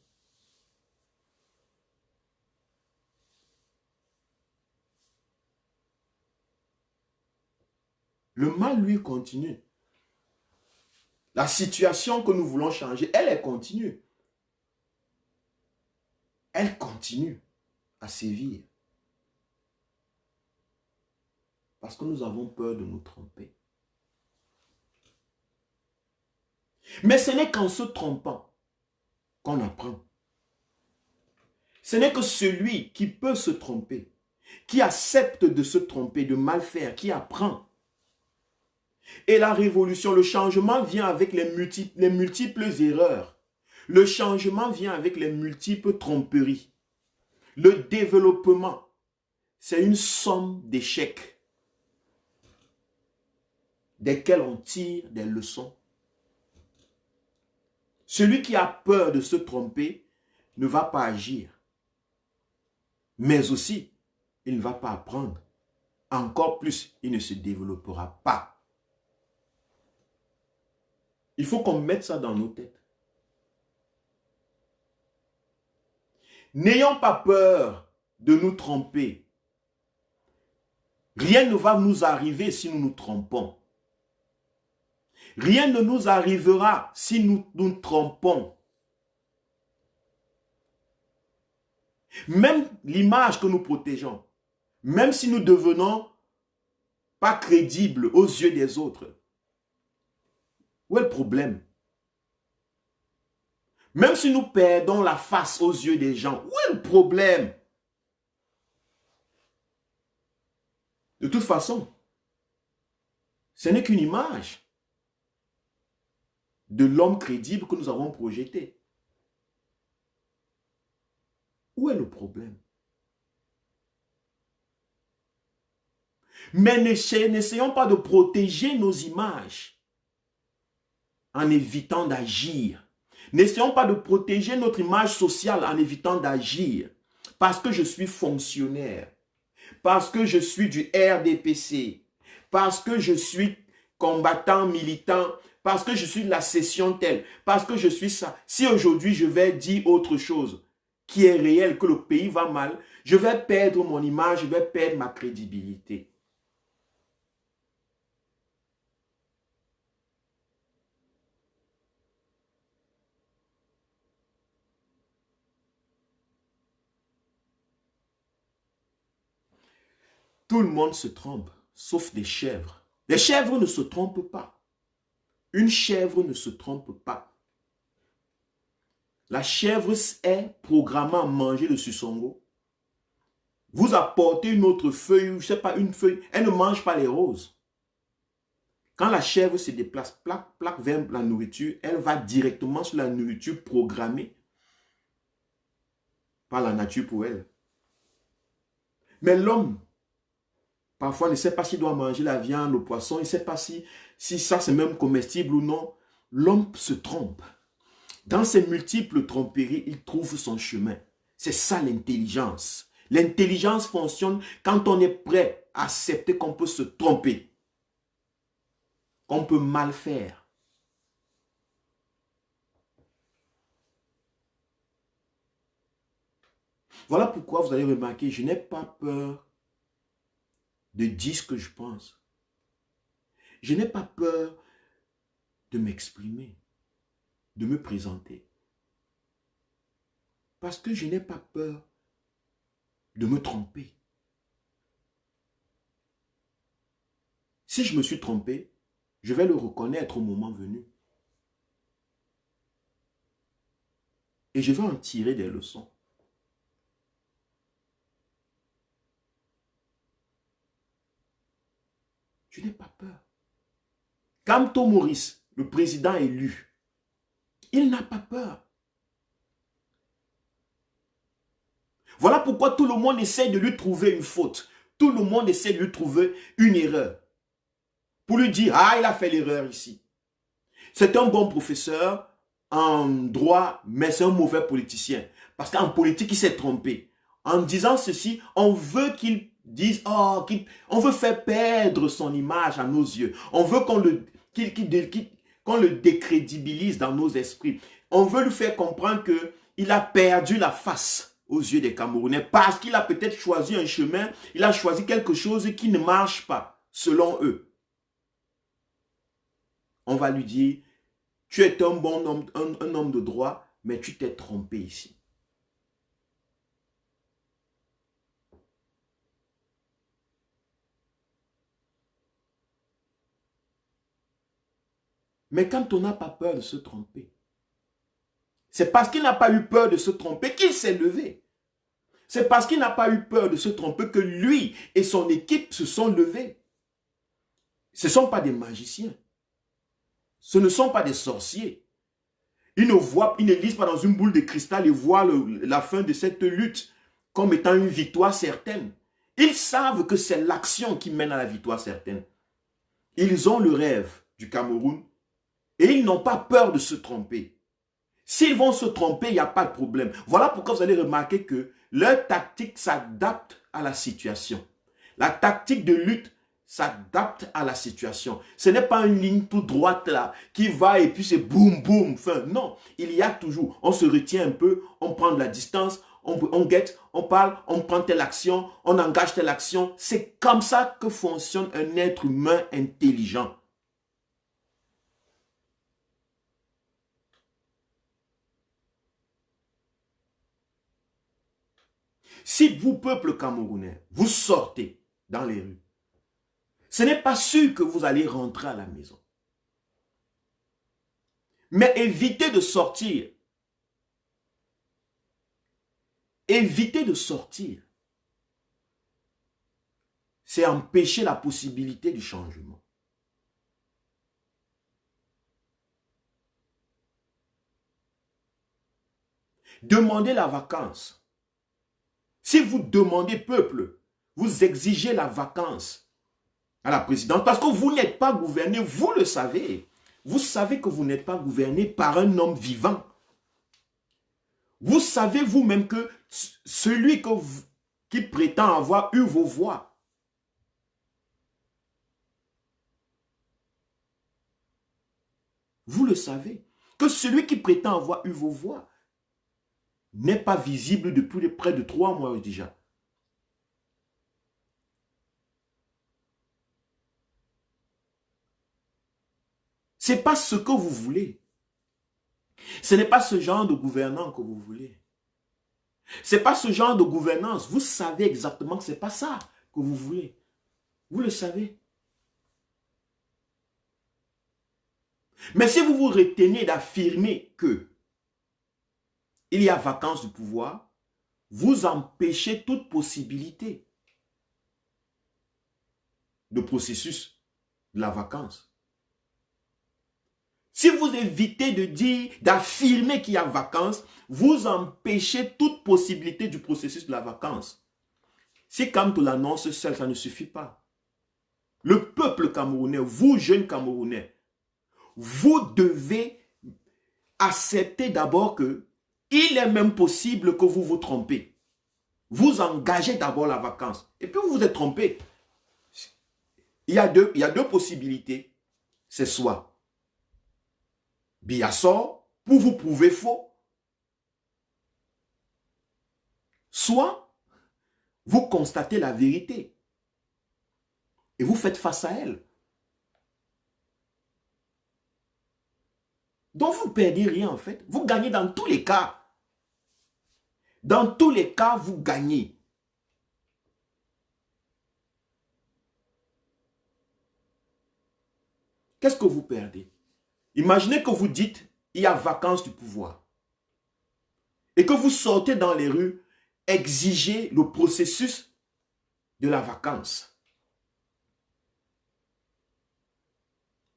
Le mal, lui, continue. La situation que nous voulons changer, elle est continue. Elle continue à sévir. Parce que nous avons peur de nous tromper. Mais ce n'est qu'en se trompant qu'on apprend. Ce n'est que celui qui peut se tromper, qui accepte de se tromper, de mal faire, qui apprend. Et la révolution, le changement vient avec les multiples erreurs. Le changement vient avec les multiples tromperies. Le développement, c'est une somme d'échecs desquels on tire des leçons. Celui qui a peur de se tromper ne va pas agir. Mais aussi, il ne va pas apprendre. Encore plus, il ne se développera pas. Il faut qu'on mette ça dans nos têtes. N'ayons pas peur de nous tromper. Rien ne va nous arriver si nous nous trompons. Rien ne nous arrivera si nous nous trompons. Même l'image que nous protégeons, même si nous devenons pas crédibles aux yeux des autres, où est le problème? Même si nous perdons la face aux yeux des gens, où est le problème? De toute façon, ce n'est qu'une image de l'homme crédible que nous avons projeté. Où est le problème? Mais n'essayons pas de protéger nos images en évitant d'agir. N'essayons pas de protéger notre image sociale en évitant d'agir. Parce que je suis fonctionnaire, parce que je suis du RDPC, parce que je suis combattant, militant, parce que je suis de la session telle, parce que je suis ça. Si aujourd'hui je vais dire autre chose qui est réel, que le pays va mal, je vais perdre mon image, je vais perdre ma crédibilité. Tout le monde se trompe, sauf des chèvres. Les chèvres ne se trompent pas. Une chèvre ne se trompe pas. La chèvre est programmée à manger le sussongo. Vous apportez une autre feuille, je ne sais pas, une feuille, elle ne mange pas les roses. Quand la chèvre se déplace, plaque vers la nourriture, elle va directement sur la nourriture programmée par la nature pour elle. Mais l'homme, parfois, ne sait pas s'il doit manger la viande, le poisson, il ne sait pas si ça c'est même comestible ou non. L'homme se trompe. Dans ses multiples tromperies, il trouve son chemin. C'est ça l'intelligence. L'intelligence fonctionne quand on est prêt à accepter qu'on peut se tromper, qu'on peut mal faire. Voilà pourquoi vous allez remarquer, je n'ai pas peur de dire ce que je pense. Je n'ai pas peur de m'exprimer, de me présenter. Parce que je n'ai pas peur de me tromper. Si je me suis trompé, je vais le reconnaître au moment venu. Et je vais en tirer des leçons. Je n'ai pas peur. Kamto Maurice, le président élu, il n'a pas peur. Voilà pourquoi tout le monde essaie de lui trouver une faute. Tout le monde essaie de lui trouver une erreur. Pour lui dire, ah, il a fait l'erreur ici. C'est un bon professeur en droit, mais c'est un mauvais politicien. Parce qu'en politique, il s'est trompé. En disant ceci, on veut qu'il dise, oh, on veut faire perdre son image à nos yeux. On veut qu'on le décrédibilise dans nos esprits. On veut lui faire comprendre qu'il a perdu la face aux yeux des Camerounais parce qu'il a peut-être choisi un chemin, il a choisi quelque chose qui ne marche pas, selon eux. On va lui dire, tu es un bon homme, un homme de droit, mais tu t'es trompé ici. Mais quand on n'a pas peur de se tromper, c'est parce qu'il n'a pas eu peur de se tromper qu'il s'est levé. C'est parce qu'il n'a pas eu peur de se tromper que lui et son équipe se sont levés. Ce ne sont pas des magiciens. Ce ne sont pas des sorciers. Ils ne lisent pas dans une boule de cristal et voient la fin de cette lutte comme étant une victoire certaine. Ils savent que c'est l'action qui mène à la victoire certaine. Ils ont le rêve du Cameroun et ils n'ont pas peur de se tromper. S'ils vont se tromper, il n'y a pas de problème. Voilà pourquoi vous allez remarquer que leur tactique s'adapte à la situation. La tactique de lutte s'adapte à la situation. Ce n'est pas une ligne toute droite là qui va et puis c'est boum boum. Enfin, non, il y a toujours, on se retient un peu, on prend de la distance, on guette, on parle, on prend telle action, on engage telle action. C'est comme ça que fonctionne un être humain intelligent. Si vous, peuple camerounais, vous sortez dans les rues, ce n'est pas sûr que vous allez rentrer à la maison. Mais évitez de sortir. Évitez de sortir. C'est empêcher la possibilité du changement. Demandez la vacance. Si vous demandez, peuple, vous exigez la vacance à la présidente, parce que vous n'êtes pas gouverné, vous le savez. Vous savez que vous n'êtes pas gouverné par un homme vivant. Vous savez vous-même que celui qui prétend avoir eu vos voix, vous le savez, que celui qui prétend avoir eu vos voix n'est pas visible depuis près de 3 mois déjà. Ce n'est pas ce que vous voulez. Ce n'est pas ce genre de gouvernant que vous voulez. Ce n'est pas ce genre de gouvernance. Vous savez exactement que ce n'est pas ça que vous voulez. Vous le savez. Mais si vous vous retenez d'affirmer que il y a vacance du pouvoir, vous empêchez toute possibilité de processus de la vacance. Si vous évitez de dire, d'affirmer qu'il y a vacance, vous empêchez toute possibilité du processus de la vacance. Si Kamto l'annonce seul, ça ne suffit pas. Le peuple camerounais, vous jeunes Camerounais, vous devez accepter d'abord que il est même possible que vous vous trompez. Vous engagez d'abord la vacance. Et puis vous vous êtes trompé. Il y a deux possibilités. C'est soit Biya sort pour vous prouver faux. Soit vous constatez la vérité et vous faites face à elle. Donc vous ne perdez rien en fait. Vous gagnez dans tous les cas. Dans tous les cas, vous gagnez. Qu'est-ce que vous perdez? Imaginez que vous dites, il y a vacance du pouvoir. Et que vous sortez dans les rues, exigez le processus de la vacance.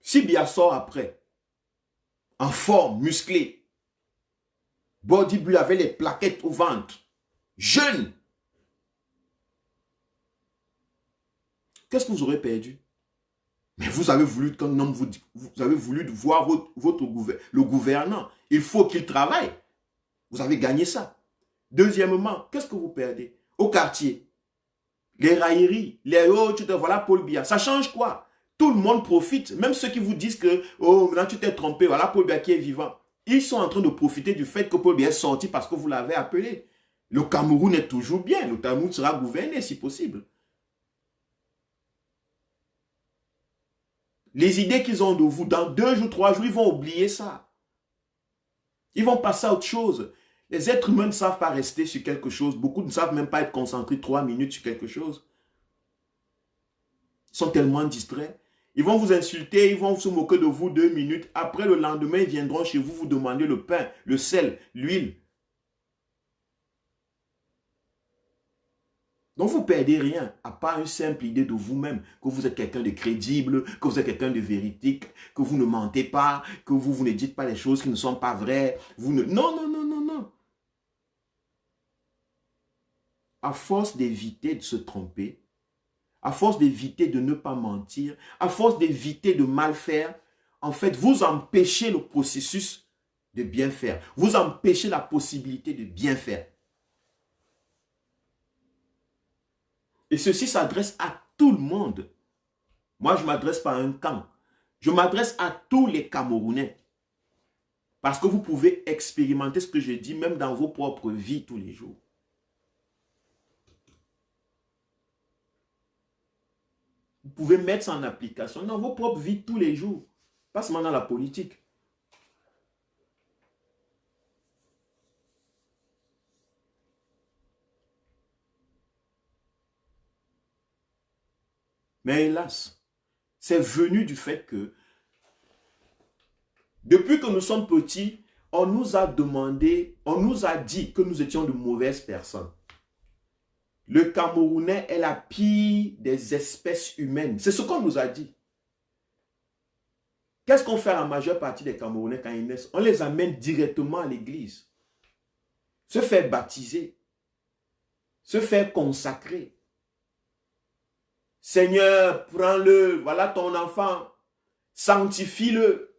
Si Biya sort après, en forme, musclé, bodybuilder avec les plaquettes au ventre, jeune, qu'est-ce que vous aurez perdu? Mais vous avez voulu, quand vous avez voulu voir le gouvernant. Il faut qu'il travaille. Vous avez gagné ça. Deuxièmement, qu'est-ce que vous perdez? Au quartier, les railleries, les oh, tu te voilà Paul Biya. Ça change quoi? Tout le monde profite. Même ceux qui vous disent que oh, maintenant tu t'es trompé, voilà Paul Biya qui est vivant. Ils sont en train de profiter du fait que Paul Biya est sorti parce que vous l'avez appelé. Le Cameroun est toujours bien. Le Cameroun sera gouverné si possible. Les idées qu'ils ont de vous, dans 2 jours, 3 jours, ils vont oublier ça. Ils vont passer à autre chose. Les êtres humains ne savent pas rester sur quelque chose. Beaucoup ne savent même pas être concentrés 3 minutes sur quelque chose. Ils sont tellement distraits. Ils vont vous insulter, ils vont se moquer de vous 2 minutes. Après, le lendemain, ils viendront chez vous, vous demander le pain, le sel, l'huile. Donc, vous ne perdez rien, à part une simple idée de vous-même, que vous êtes quelqu'un de crédible, que vous êtes quelqu'un de véridique, que vous ne mentez pas, que vous ne dites pas les choses qui ne sont pas vraies. Vous ne... Non, non, non, non, non. À force d'éviter de se tromper, à force d'éviter de ne pas mentir, à force d'éviter de mal faire, en fait, vous empêchez le processus de bien faire. Vous empêchez la possibilité de bien faire. Et ceci s'adresse à tout le monde. Moi, je ne m'adresse pas à un camp. Je m'adresse à tous les Camerounais. Parce que vous pouvez expérimenter ce que je dis même dans vos propres vies tous les jours. Vous pouvez mettre ça en application dans vos propres vies tous les jours. Pas seulement dans la politique. Mais hélas, c'est venu du fait que depuis que nous sommes petits, on nous a demandé, on nous a dit que nous étions de mauvaises personnes. Le Camerounais est la pire des espèces humaines. C'est ce qu'on nous a dit. Qu'est-ce qu'on fait à la majeure partie des Camerounais quand ils naissent? On les amène directement à l'église. Se faire baptiser. Se faire consacrer. Seigneur, prends-le. Voilà ton enfant. Sanctifie-le.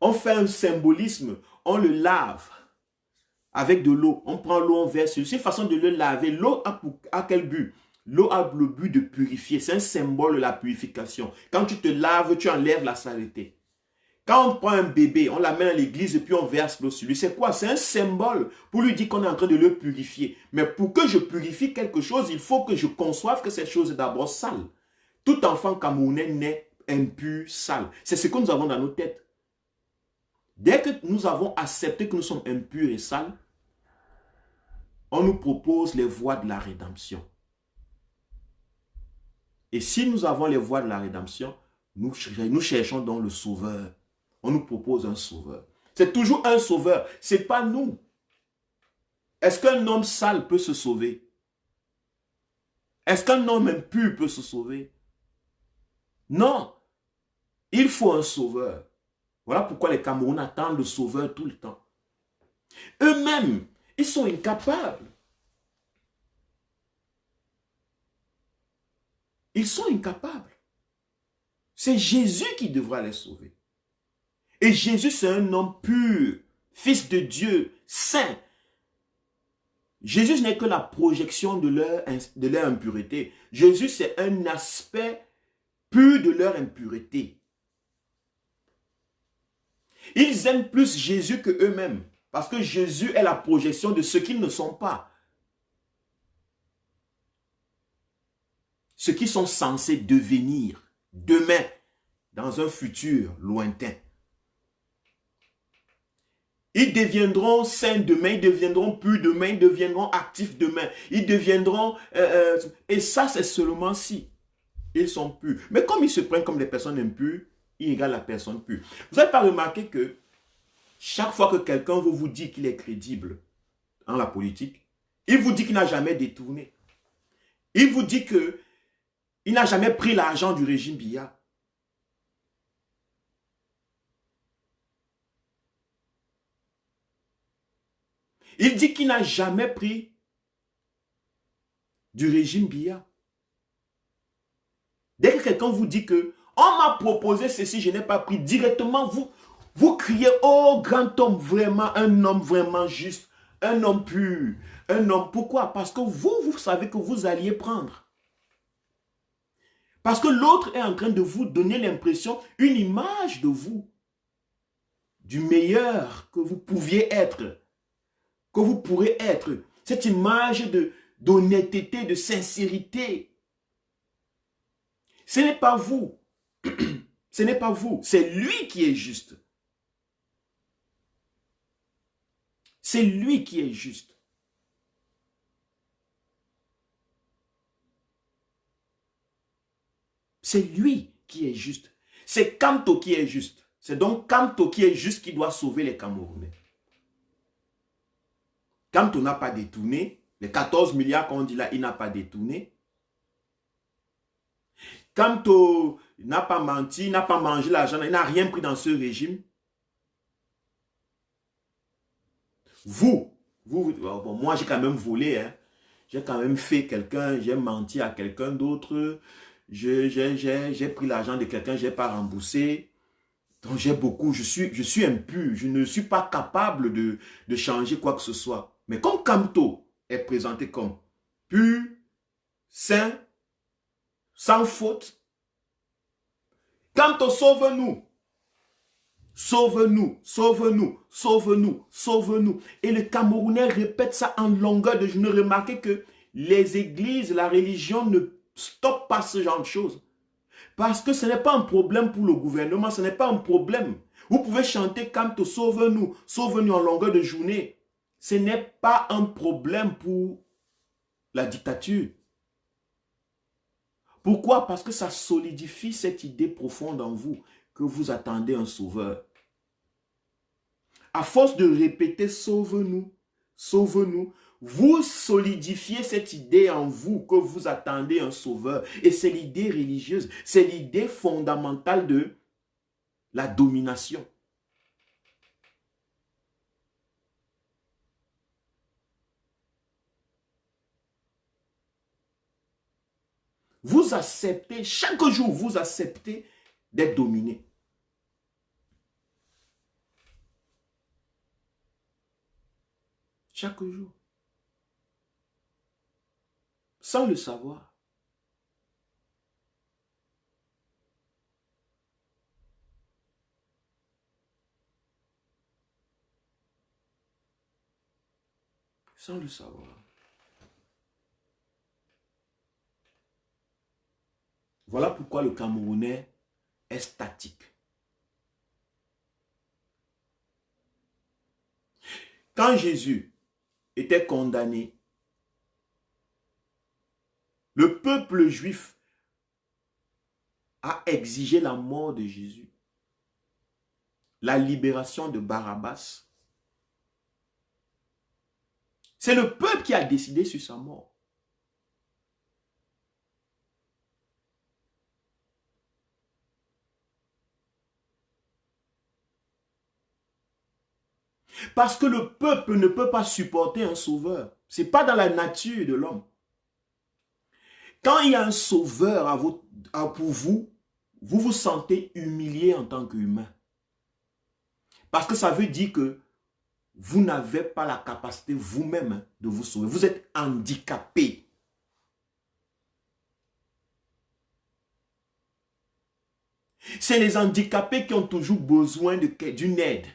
On fait un symbolisme. On le lave avec de l'eau. On prend l'eau, on verse. C'est une façon de le laver. L'eau a quel but? L'eau a le but de purifier. C'est un symbole de la purification. Quand tu te laves, tu enlèves la saleté. Quand on prend un bébé, on l'amène à l'église et puis on verse l'eau sur lui. C'est quoi? C'est un symbole pour lui dire qu'on est en train de le purifier. Mais pour que je purifie quelque chose, il faut que je conçoive que cette chose est d'abord sale. Tout enfant camerounais naît impur, sale. C'est ce que nous avons dans nos têtes. Dès que nous avons accepté que nous sommes impurs et sales, on nous propose les voies de la rédemption. Et si nous avons les voies de la rédemption, nous cherchons donc le sauveur. On nous propose un sauveur. C'est toujours un sauveur. Ce n'est pas nous. Est-ce qu'un homme sale peut se sauver? Est-ce qu'un homme impur peut se sauver? Non. Il faut un sauveur. Voilà pourquoi les Camerounais attendent le sauveur tout le temps. Eux-mêmes, ils sont incapables. Ils sont incapables. C'est Jésus qui devra les sauver. Et Jésus, c'est un homme pur, fils de Dieu, saint. Jésus n'est que la projection de leur impureté. Jésus, c'est un aspect pur de leur impureté. Ils aiment plus Jésus que eux-mêmes, parce que Jésus est la projection de ce qu'ils ne sont pas. Ce qu'ils sont censés devenir demain, dans un futur lointain. Ils deviendront saints demain, ils deviendront purs demain, ils deviendront actifs demain, ils deviendront... et ça, c'est seulement si ils sont purs. Mais comme ils se prennent comme des personnes impures, ils égalent la personne pure. Vous n'avez pas remarqué que chaque fois que quelqu'un veut vous dire qu'il est crédible dans la politique, il vous dit qu'il n'a jamais détourné. Il vous dit qu'il n'a jamais pris l'argent du régime Biya. Il dit qu'il n'a jamais pris du régime Biya. Dès que quelqu'un vous dit que on m'a proposé ceci, je n'ai pas pris, directement, vous criez, oh grand homme, vraiment, un homme vraiment juste, un homme pur, un homme. Pourquoi? Parce que vous savez que vous alliez prendre. Parce que l'autre est en train de vous donner l'impression, une image de vous, du meilleur que vous pouviez être, que vous pourrez être. Cette image d'honnêteté, de sincérité. Ce n'est pas vous. Ce n'est pas vous. C'est lui qui est juste. C'est lui qui est juste. C'est lui qui est juste. C'est Kamto qui est juste. C'est donc Kamto qui est juste qui doit sauver les Camerounais. Kamto n'a pas détourné. Les 14 milliards qu'on dit là, il n'a pas détourné. Kamto n'a pas menti, n'a pas mangé l'argent, il n'a rien pris dans ce régime. Bon, moi j'ai quand même volé, hein. J'ai quand même fait quelqu'un, j'ai menti à quelqu'un d'autre, j'ai pris l'argent de quelqu'un, je n'ai pas remboursé. Donc j'ai beaucoup, je suis impur, je ne suis pas capable de changer quoi que ce soit. Mais comme Kamto est présenté comme pur, saint, sans faute, Kamto, sauve-nous. Sauve-nous, sauve-nous, sauve-nous, sauve-nous. Et le Camerounais répète ça en longueur de journée. Remarquez que les églises, la religion ne stoppe pas ce genre de choses. Parce que ce n'est pas un problème pour le gouvernement, ce n'est pas un problème. Vous pouvez chanter Canto, sauve-nous en longueur de journée. Ce n'est pas un problème pour la dictature. Pourquoi? Parce que ça solidifie cette idée profonde en vous que vous attendez un sauveur. À force de répéter sauve-nous, sauve-nous, vous solidifiez cette idée en vous que vous attendez un sauveur. Et c'est l'idée religieuse, c'est l'idée fondamentale de la domination. Vous acceptez, chaque jour, vous acceptez d'être dominé. Chaque jour. Sans le savoir. Sans le savoir. Voilà pourquoi le Camerounais est statique. Quand Jésus était condamné, le peuple juif a exigé la mort de Jésus, la libération de Barabbas. C'est le peuple qui a décidé sur sa mort. Parce que le peuple ne peut pas supporter un sauveur. Ce n'est pas dans la nature de l'homme. Quand il y a un sauveur pour vous, vous vous sentez humilié en tant qu'humain. Parce que ça veut dire que vous n'avez pas la capacité vous-même de vous sauver. Vous êtes handicapé. C'est les handicapés qui ont toujours besoin d'une aide.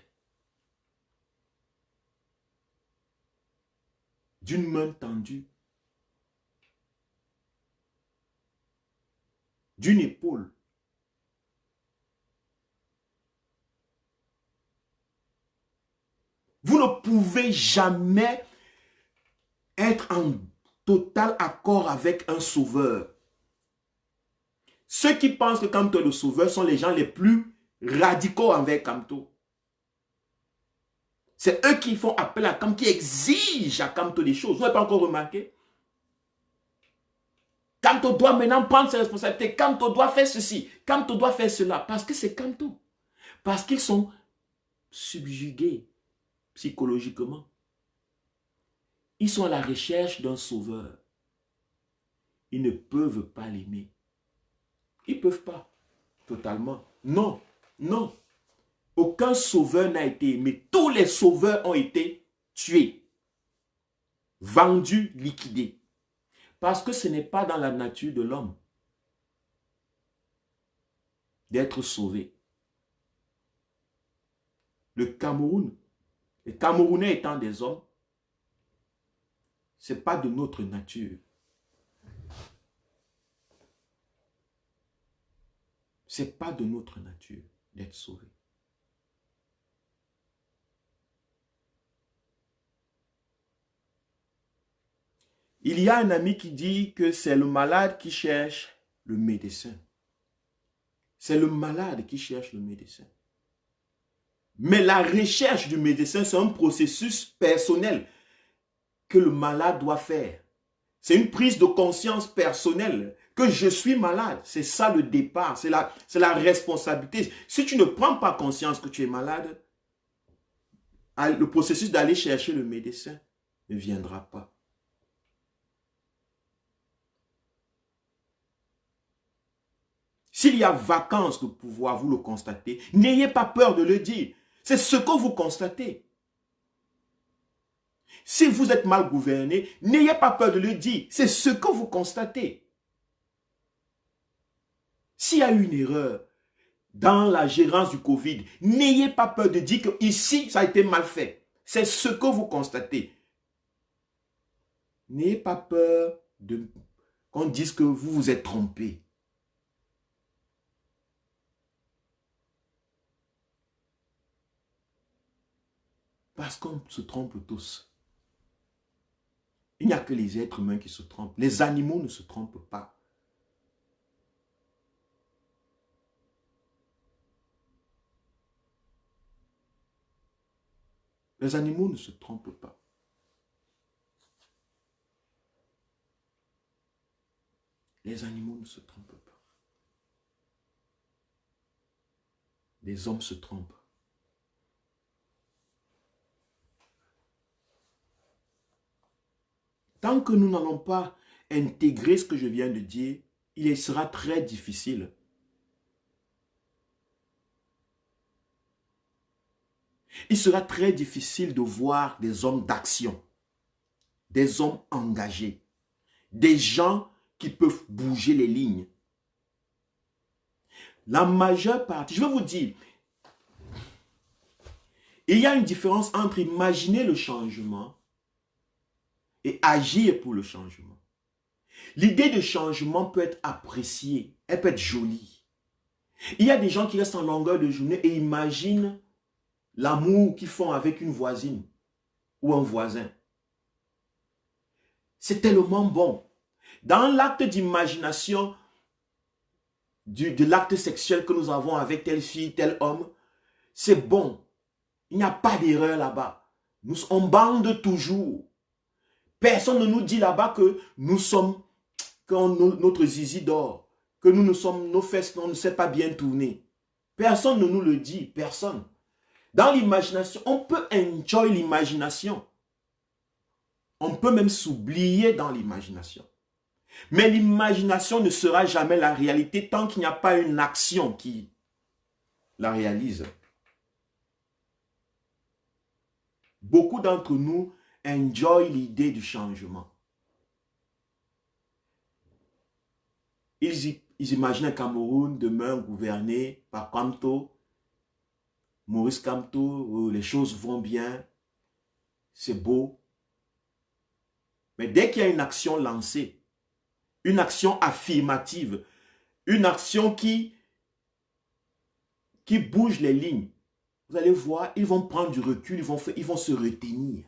D'une main tendue. D'une épaule. Vous ne pouvez jamais être en total accord avec un sauveur. Ceux qui pensent que Kamto est le sauveur sont les gens les plus radicaux envers Kamto. C'est eux qui font appel à Kamto, qui exigent à Kamto des choses. Vous n'avez pas encore remarqué? Kamto doit maintenant prendre ses responsabilités. Kamto doit faire ceci. Kamto doit faire cela. Parce que c'est Kamto. Parce qu'ils sont subjugués psychologiquement. Ils sont à la recherche d'un sauveur. Ils ne peuvent pas l'aimer. Ils ne peuvent pas. Totalement. Non. Non. Aucun sauveur n'a été aimé. Tous les sauveurs ont été tués. Vendus, liquidés. Parce que ce n'est pas dans la nature de l'homme d'être sauvé. Le Cameroun, les Camerounais étant des hommes, ce n'est pas de notre nature. Ce n'est pas de notre nature d'être sauvé. Il y a un ami qui dit que c'est le malade qui cherche le médecin. C'est le malade qui cherche le médecin. Mais la recherche du médecin, c'est un processus personnel que le malade doit faire. C'est une prise de conscience personnelle que je suis malade. C'est ça le départ, c'est la responsabilité. Si tu ne prends pas conscience que tu es malade, le processus d'aller chercher le médecin ne viendra pas. S'il y a vacance de pouvoir, vous le constatez, n'ayez pas peur de le dire. C'est ce que vous constatez. Si vous êtes mal gouverné, n'ayez pas peur de le dire. C'est ce que vous constatez. S'il y a eu une erreur dans la gérance du Covid, n'ayez pas peur de dire que ici, ça a été mal fait. C'est ce que vous constatez. N'ayez pas peur qu'on dise que vous vous êtes trompé. Parce qu'on se trompe tous. Il n'y a que les êtres humains qui se trompent. Les animaux ne se trompent pas. Les animaux ne se trompent pas. Les animaux ne se trompent pas. Les hommes se trompent. Tant que nous n'allons pas intégrer ce que je viens de dire, il sera très difficile. Il sera très difficile de voir des hommes d'action, des hommes engagés, des gens qui peuvent bouger les lignes. La majeure partie, je vais vous dire, il y a une différence entre imaginer le changement et agir pour le changement. L'idée de changement peut être appréciée, elle peut être jolie. Il y a des gens qui restent en longueur de journée et imaginent l'amour qu'ils font avec une voisine ou un voisin. C'est tellement bon. Dans l'acte d'imagination de l'acte sexuel que nous avons avec telle fille, tel homme, c'est bon. Il n'y a pas d'erreur là-bas. On bande toujours. Personne ne nous dit là-bas que nous sommes, quand notre zizi dort, que nos fesses ne sait pas bien tourner. Personne ne nous le dit, personne. Dans l'imagination, on peut enjoy l'imagination. On peut même s'oublier dans l'imagination. Mais l'imagination ne sera jamais la réalité tant qu'il n'y a pas une action qui la réalise. Beaucoup d'entre nous enjoy l'idée du changement. Ils imaginent un Cameroun demain gouverné par Kamto, Maurice Kamto, où les choses vont bien, c'est beau. Mais dès qu'il y a une action lancée, une action affirmative, une action qui bouge les lignes, vous allez voir, ils vont prendre du recul, ils vont se retenir.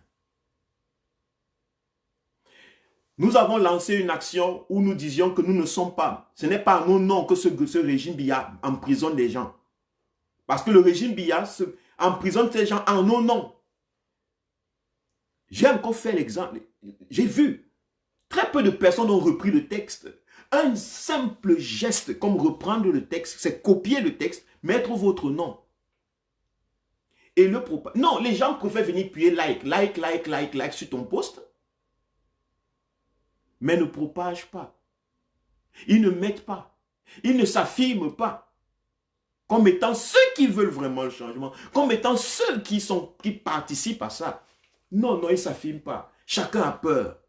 Nous avons lancé une action où nous disions que nous ne sommes pas, ce n'est pas à nos noms que ce régime Biya emprisonne les gens. Parce que le régime Biya emprisonne ces gens en nos noms. J'ai encore fait l'exemple, j'ai vu, très peu de personnes ont repris le texte. Un simple geste comme reprendre le texte, c'est copier le texte, mettre votre nom. Et le propager. Non, les gens préfèrent venir appuyer like sur ton post. Mais ne propagent pas. Ils ne mettent pas. Ils ne s'affirment pas. Comme étant ceux qui veulent vraiment le changement. Comme étant ceux qui participent à ça. Non, ils ne s'affirment pas. Chacun a peur.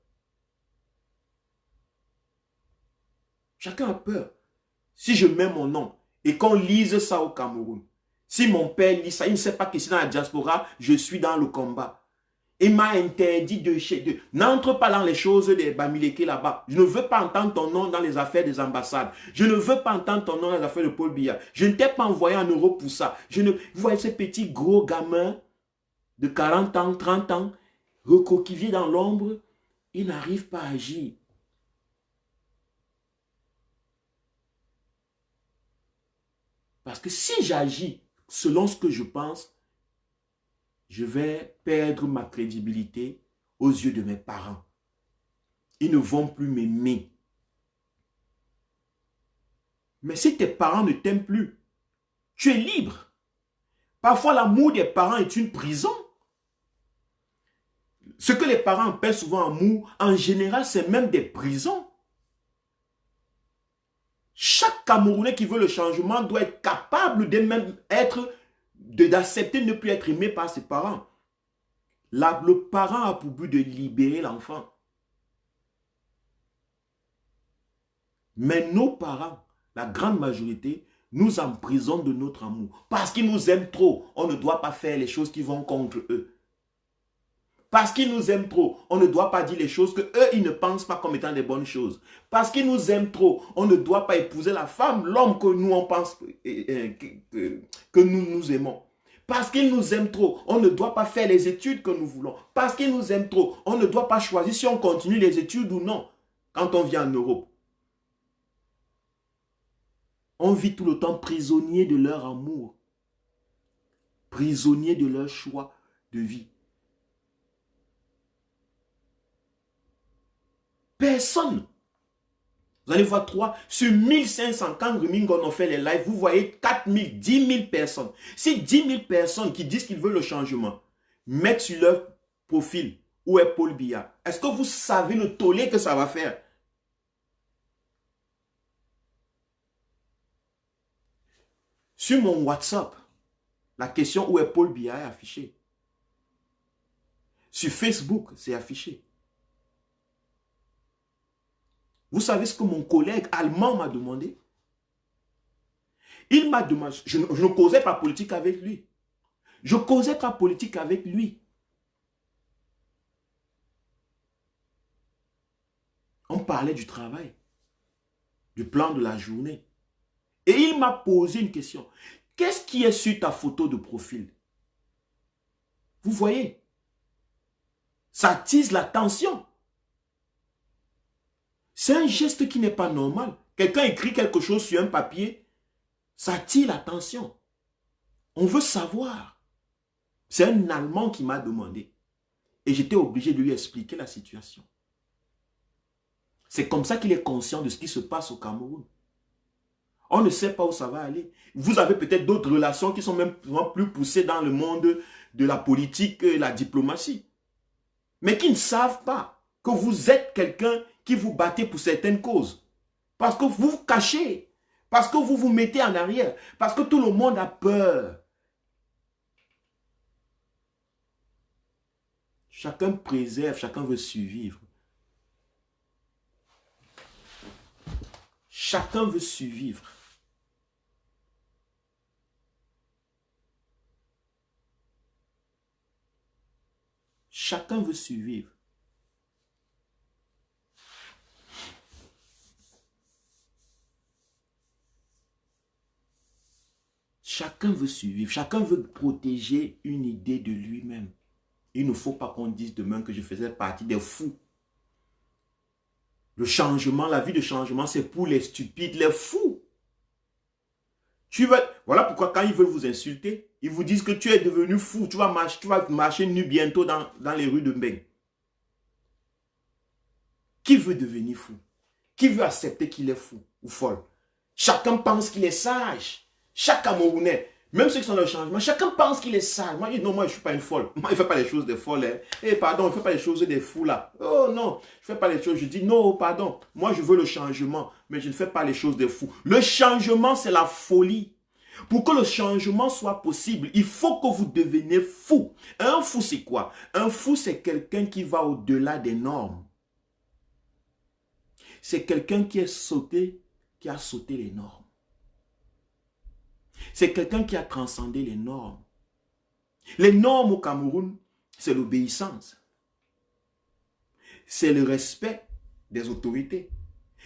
Chacun a peur. Si je mets mon nom et qu'on lise ça au Cameroun, si mon père lit ça, il ne sait pas que c'est dans la diaspora, je suis dans le combat. Il m'a interdit de n'entre pas dans les choses des Bamileke là-bas. Je ne veux pas entendre ton nom dans les affaires des ambassades. Je ne veux pas entendre ton nom dans les affaires de Paul Biya. Je ne t'ai pas envoyé en Europe pour ça. Vous voyez ces petits gros gamins de 40 ans, 30 ans, recoquillés dans l'ombre, ils n'arrivent pas à agir. Parce que si j'agis selon ce que je pense, je vais perdre ma crédibilité aux yeux de mes parents. Ils ne vont plus m'aimer. Mais si tes parents ne t'aiment plus, tu es libre. Parfois, l'amour des parents est une prison. Ce que les parents appellent souvent amour, en général, c'est même des prisons. Chaque Camerounais qui veut le changement doit être capable d'accepter de ne plus être aimé par ses parents. Le parent a pour but de libérer l'enfant. Mais nos parents, la grande majorité, nous emprisonnent de notre amour. Parce qu'ils nous aiment trop, on ne doit pas faire les choses qui vont contre eux. Parce qu'ils nous aiment trop, on ne doit pas dire les choses que eux ils ne pensent pas comme étant des bonnes choses. Parce qu'ils nous aiment trop, on ne doit pas épouser la femme, l'homme que nous on pense que nous aimons. Parce qu'ils nous aiment trop, on ne doit pas faire les études que nous voulons. Parce qu'ils nous aiment trop, on ne doit pas choisir si on continue les études ou non quand on vient en Europe. On vit tout le temps prisonnier de leur amour, prisonnier de leur choix de vie. Personne. Vous allez voir sur 1500, quand Rumingon a fait les lives, vous voyez 4000, 10 000 personnes. Si 10 000 personnes qui disent qu'ils veulent le changement mettent sur leur profil où est Paul Biya, est-ce que vous savez le tollé que ça va faire? Sur mon WhatsApp, la question où est Paul Biya est affichée. Sur Facebook, c'est affiché. Vous savez ce que mon collègue allemand m'a demandé? Il m'a demandé, je ne causais pas politique avec lui. Je ne causais pas politique avec lui. On parlait du travail, du plan de la journée. Et il m'a posé une question. Qu'est-ce qui est sur ta photo de profil? Vous voyez? Ça attise l'attention. C'est un geste qui n'est pas normal. Quelqu'un écrit quelque chose sur un papier, ça attire l'attention. On veut savoir. C'est un Allemand qui m'a demandé. Et j'étais obligé de lui expliquer la situation. C'est comme ça qu'il est conscient de ce qui se passe au Cameroun. On ne sait pas où ça va aller. Vous avez peut-être d'autres relations qui sont même plus poussées dans le monde de la politique et la diplomatie. Mais qui ne savent pas que vous êtes quelqu'un qui vous battez pour certaines causes. Parce que vous vous cachez. Parce que vous vous mettez en arrière. Parce que tout le monde a peur. Chacun préserve, chacun veut survivre. Chacun veut survivre. Chacun veut survivre. Chacun veut survivre. Chacun veut protéger une idée de lui-même. Il ne faut pas qu'on dise demain que je faisais partie des fous. Le changement, la vie de changement, c'est pour les stupides, les fous. Voilà pourquoi quand ils veulent vous insulter, ils vous disent que tu es devenu fou. Tu vas marcher nu bientôt dans les rues de Mbeng. Qui veut devenir fou? Qui veut accepter qu'il est fou ou folle? Chacun pense qu'il est sage. Chaque Camerounais, même ceux qui sont dans le changement, chacun pense qu'il est sage. Moi, je dis non, moi, je ne suis pas une folle. Moi, je ne fais pas les choses des folles. Hein. Eh, pardon, je ne fais pas les choses des fous là. Oh non, je ne fais pas les choses. Je dis non, pardon. Moi, je veux le changement, mais je ne fais pas les choses des fous. Le changement, c'est la folie. Pour que le changement soit possible, il faut que vous deveniez fou. Un fou, c'est quoi? Un fou, c'est quelqu'un qui va au-delà des normes. C'est quelqu'un qui a sauté les normes. C'est quelqu'un qui a transcendé les normes. Les normes au Cameroun, c'est l'obéissance. C'est le respect des autorités.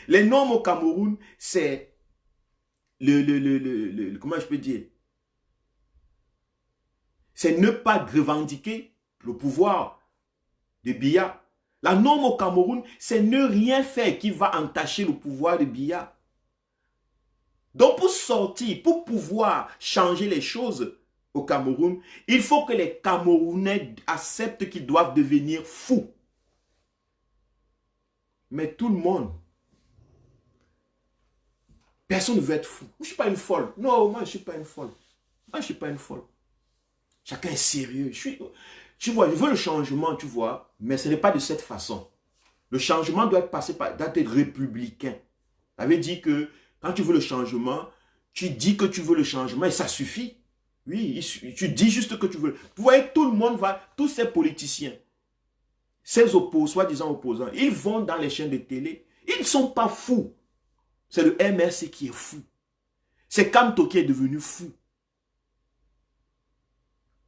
Les normes au Cameroun, c'est comment je peux dire? C'est ne pas revendiquer le pouvoir de Biya. La norme au Cameroun, c'est ne rien faire qui va entacher le pouvoir de Biya. Donc pour sortir, pour pouvoir changer les choses au Cameroun, il faut que les Camerounais acceptent qu'ils doivent devenir fous. Mais tout le monde, personne ne veut être fou. Je ne suis pas une folle. Non, moi je ne suis pas une folle. Moi je ne suis pas une folle. Chacun est sérieux. Tu vois, je veux le changement, tu vois, mais ce n'est pas de cette façon. Le changement doit être républicain. Ça veut dire que quand tu veux le changement, tu dis que tu veux le changement et ça suffit. Oui, tu dis juste que tu veux. Vous voyez, tout le monde va, tous ces politiciens, ces opposants, soi-disant opposants, ils vont dans les chaînes de télé. Ils ne sont pas fous. C'est le MRC qui est fou. C'est Kamto qui est devenu fou.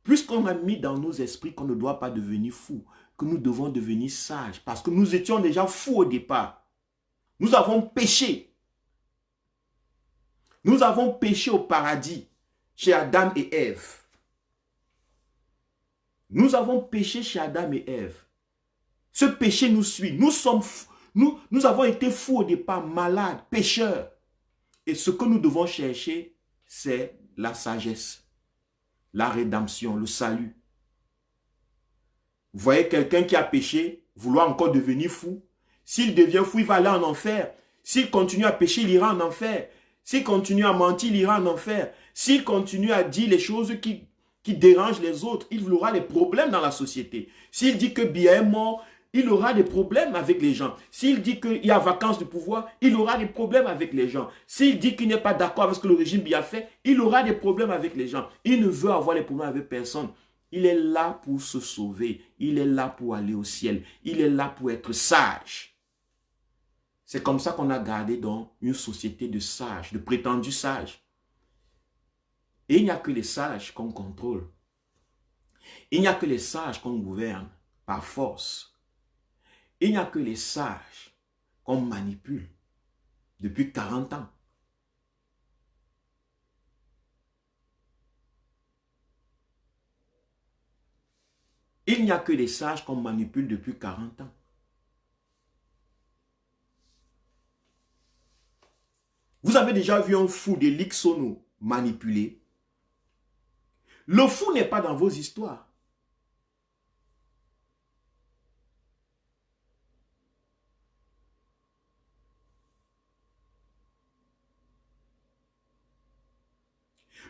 Puisqu'on a mis dans nos esprits qu'on ne doit pas devenir fou, que nous devons devenir sages parce que nous étions déjà fous au départ. Nous avons péché. Nous avons péché au paradis chez Adam et Ève. Nous avons péché chez Adam et Ève. Ce péché nous suit. Nous avons été fous au départ, malades, pécheurs. Et ce que nous devons chercher, c'est la sagesse, la rédemption, le salut. Vous voyez quelqu'un qui a péché, vouloir encore devenir fou. S'il devient fou, il va aller en enfer. S'il continue à pécher, il ira en enfer. S'il continue à mentir, il ira en enfer. S'il continue à dire les choses qui dérangent les autres, il aura des problèmes dans la société. S'il dit que Biya est mort, il aura des problèmes avec les gens. S'il dit qu'il y a vacances de pouvoir, il aura des problèmes avec les gens. S'il dit qu'il n'est pas d'accord avec ce que le régime Biya fait, il aura des problèmes avec les gens. Il ne veut avoir des problèmes avec personne. Il est là pour se sauver. Il est là pour aller au ciel. Il est là pour être sage. C'est comme ça qu'on a gardé dans une société de sages, de prétendus sages. Et il n'y a que les sages qu'on contrôle. Il n'y a que les sages qu'on gouverne par force. Il n'y a que les sages qu'on manipule depuis 40 ans. Il n'y a que les sages qu'on manipule depuis 40 ans. Vous avez déjà vu un fou de l'Ixono manipulé? Le fou n'est pas dans vos histoires.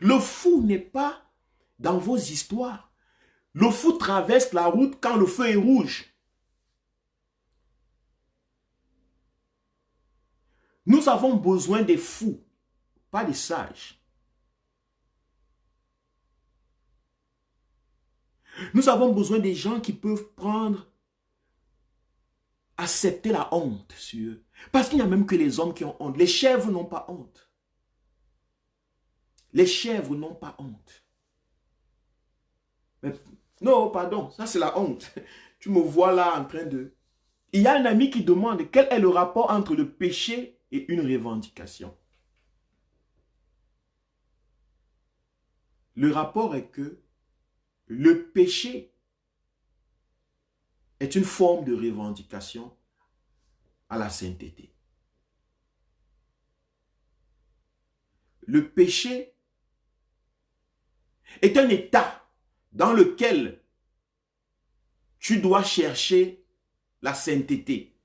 Le fou n'est pas dans vos histoires. Le fou traverse la route quand le feu est rouge. Nous avons besoin des fous, pas des sages. Nous avons besoin des gens qui peuvent accepter la honte sur eux. Parce qu'il n'y a même que les hommes qui ont honte. Les chèvres n'ont pas honte. Les chèvres n'ont pas honte. Mais, non, pardon, ça c'est la honte. Tu me vois là en train de... Il y a un ami qui demande quel est le rapport entre le péché et une revendication. Le rapport est que le péché est une forme de revendication à la sainteté. Le péché est un état dans lequel tu dois chercher la sainteté.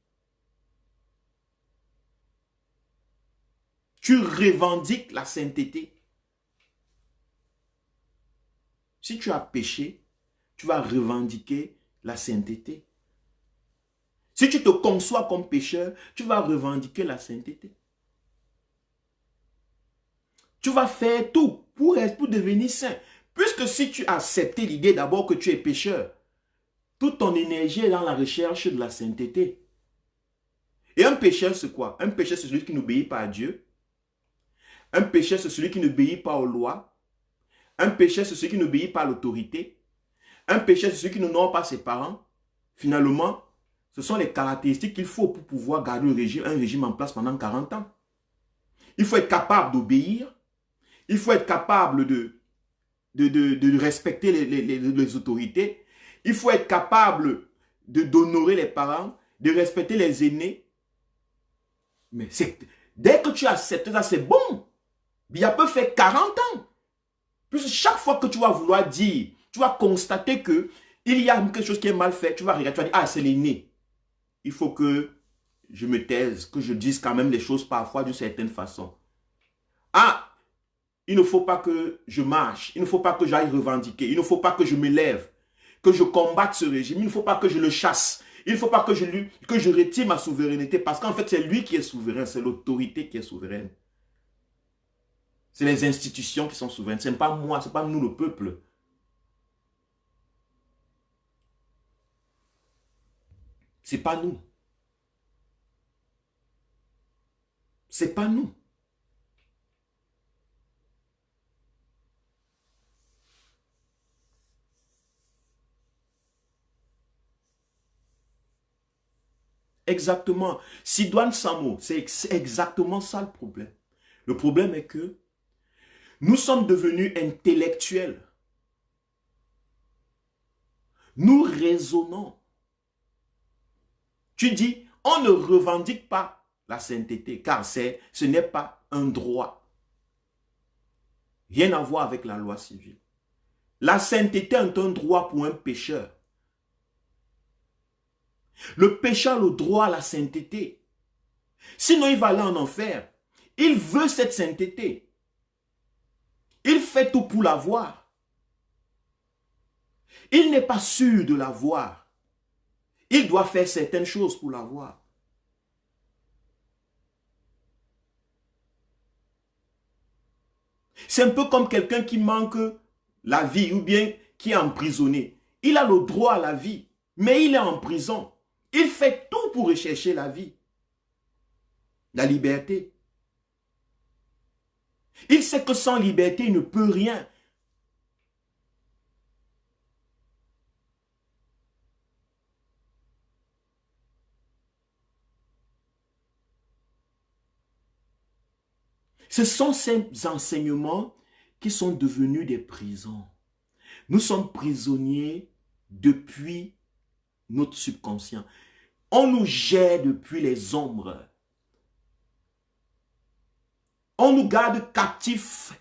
Tu revendiques la sainteté. Si tu as péché, tu vas revendiquer la sainteté. Si tu te conçois comme pécheur, tu vas revendiquer la sainteté. Tu vas faire tout pour devenir saint. Puisque si tu as accepté l'idée d'abord que tu es pécheur, toute ton énergie est dans la recherche de la sainteté. Et un pécheur, c'est quoi? Un pécheur, c'est celui qui n'obéit pas à Dieu. Un pécheur, c'est celui qui n'obéit pas aux lois. Un pécheur, c'est celui qui n'obéit pas à l'autorité. Un pécheur, c'est celui qui n'honore pas ses parents. Finalement, ce sont les caractéristiques qu'il faut pour pouvoir garder un régime en place pendant 40 ans. Il faut être capable d'obéir. Il faut être capable de respecter les autorités. Il faut être capable d'honorer les parents, de respecter les aînés. Mais dès que tu acceptes ça, c'est bon. Biya peut faire 40 ans. Plus chaque fois que tu vas vouloir dire, tu vas constater que il y a quelque chose qui est mal fait, tu vas regarder, tu vas dire, ah, c'est l'aîné. Il faut que je me taise, que je dise quand même les choses parfois d'une certaine façon. Ah, il ne faut pas que je marche, il ne faut pas que j'aille revendiquer, il ne faut pas que je me lève, que je combatte ce régime, il ne faut pas que je le chasse, il ne faut pas que je retire ma souveraineté, parce qu'en fait, c'est lui qui est souverain, c'est l'autorité qui est souveraine. C'est les institutions qui sont souveraines, ce n'est pas moi, ce n'est pas nous le peuple. Ce n'est pas nous. Ce n'est pas nous. Exactement. Sidoine Samo, c'est exactement ça le problème. Le problème est que nous sommes devenus intellectuels. Nous raisonnons. Tu dis, on ne revendique pas la sainteté, car ce n'est pas un droit. Rien à voir avec la loi civile. La sainteté est un droit pour un pécheur. Le pécheur a le droit à la sainteté. Sinon, il va aller en enfer. Il veut cette sainteté. Il fait tout pour l'avoir. Il n'est pas sûr de l'avoir. Il doit faire certaines choses pour l'avoir. C'est un peu comme quelqu'un qui manque la vie ou bien qui est emprisonné. Il a le droit à la vie, mais il est en prison. Il fait tout pour rechercher la vie, la liberté. Il sait que sans liberté, il ne peut rien. Ce sont ces enseignements qui sont devenus des prisons. Nous sommes prisonniers depuis notre subconscient. On nous gère depuis les ombres. On nous garde captifs.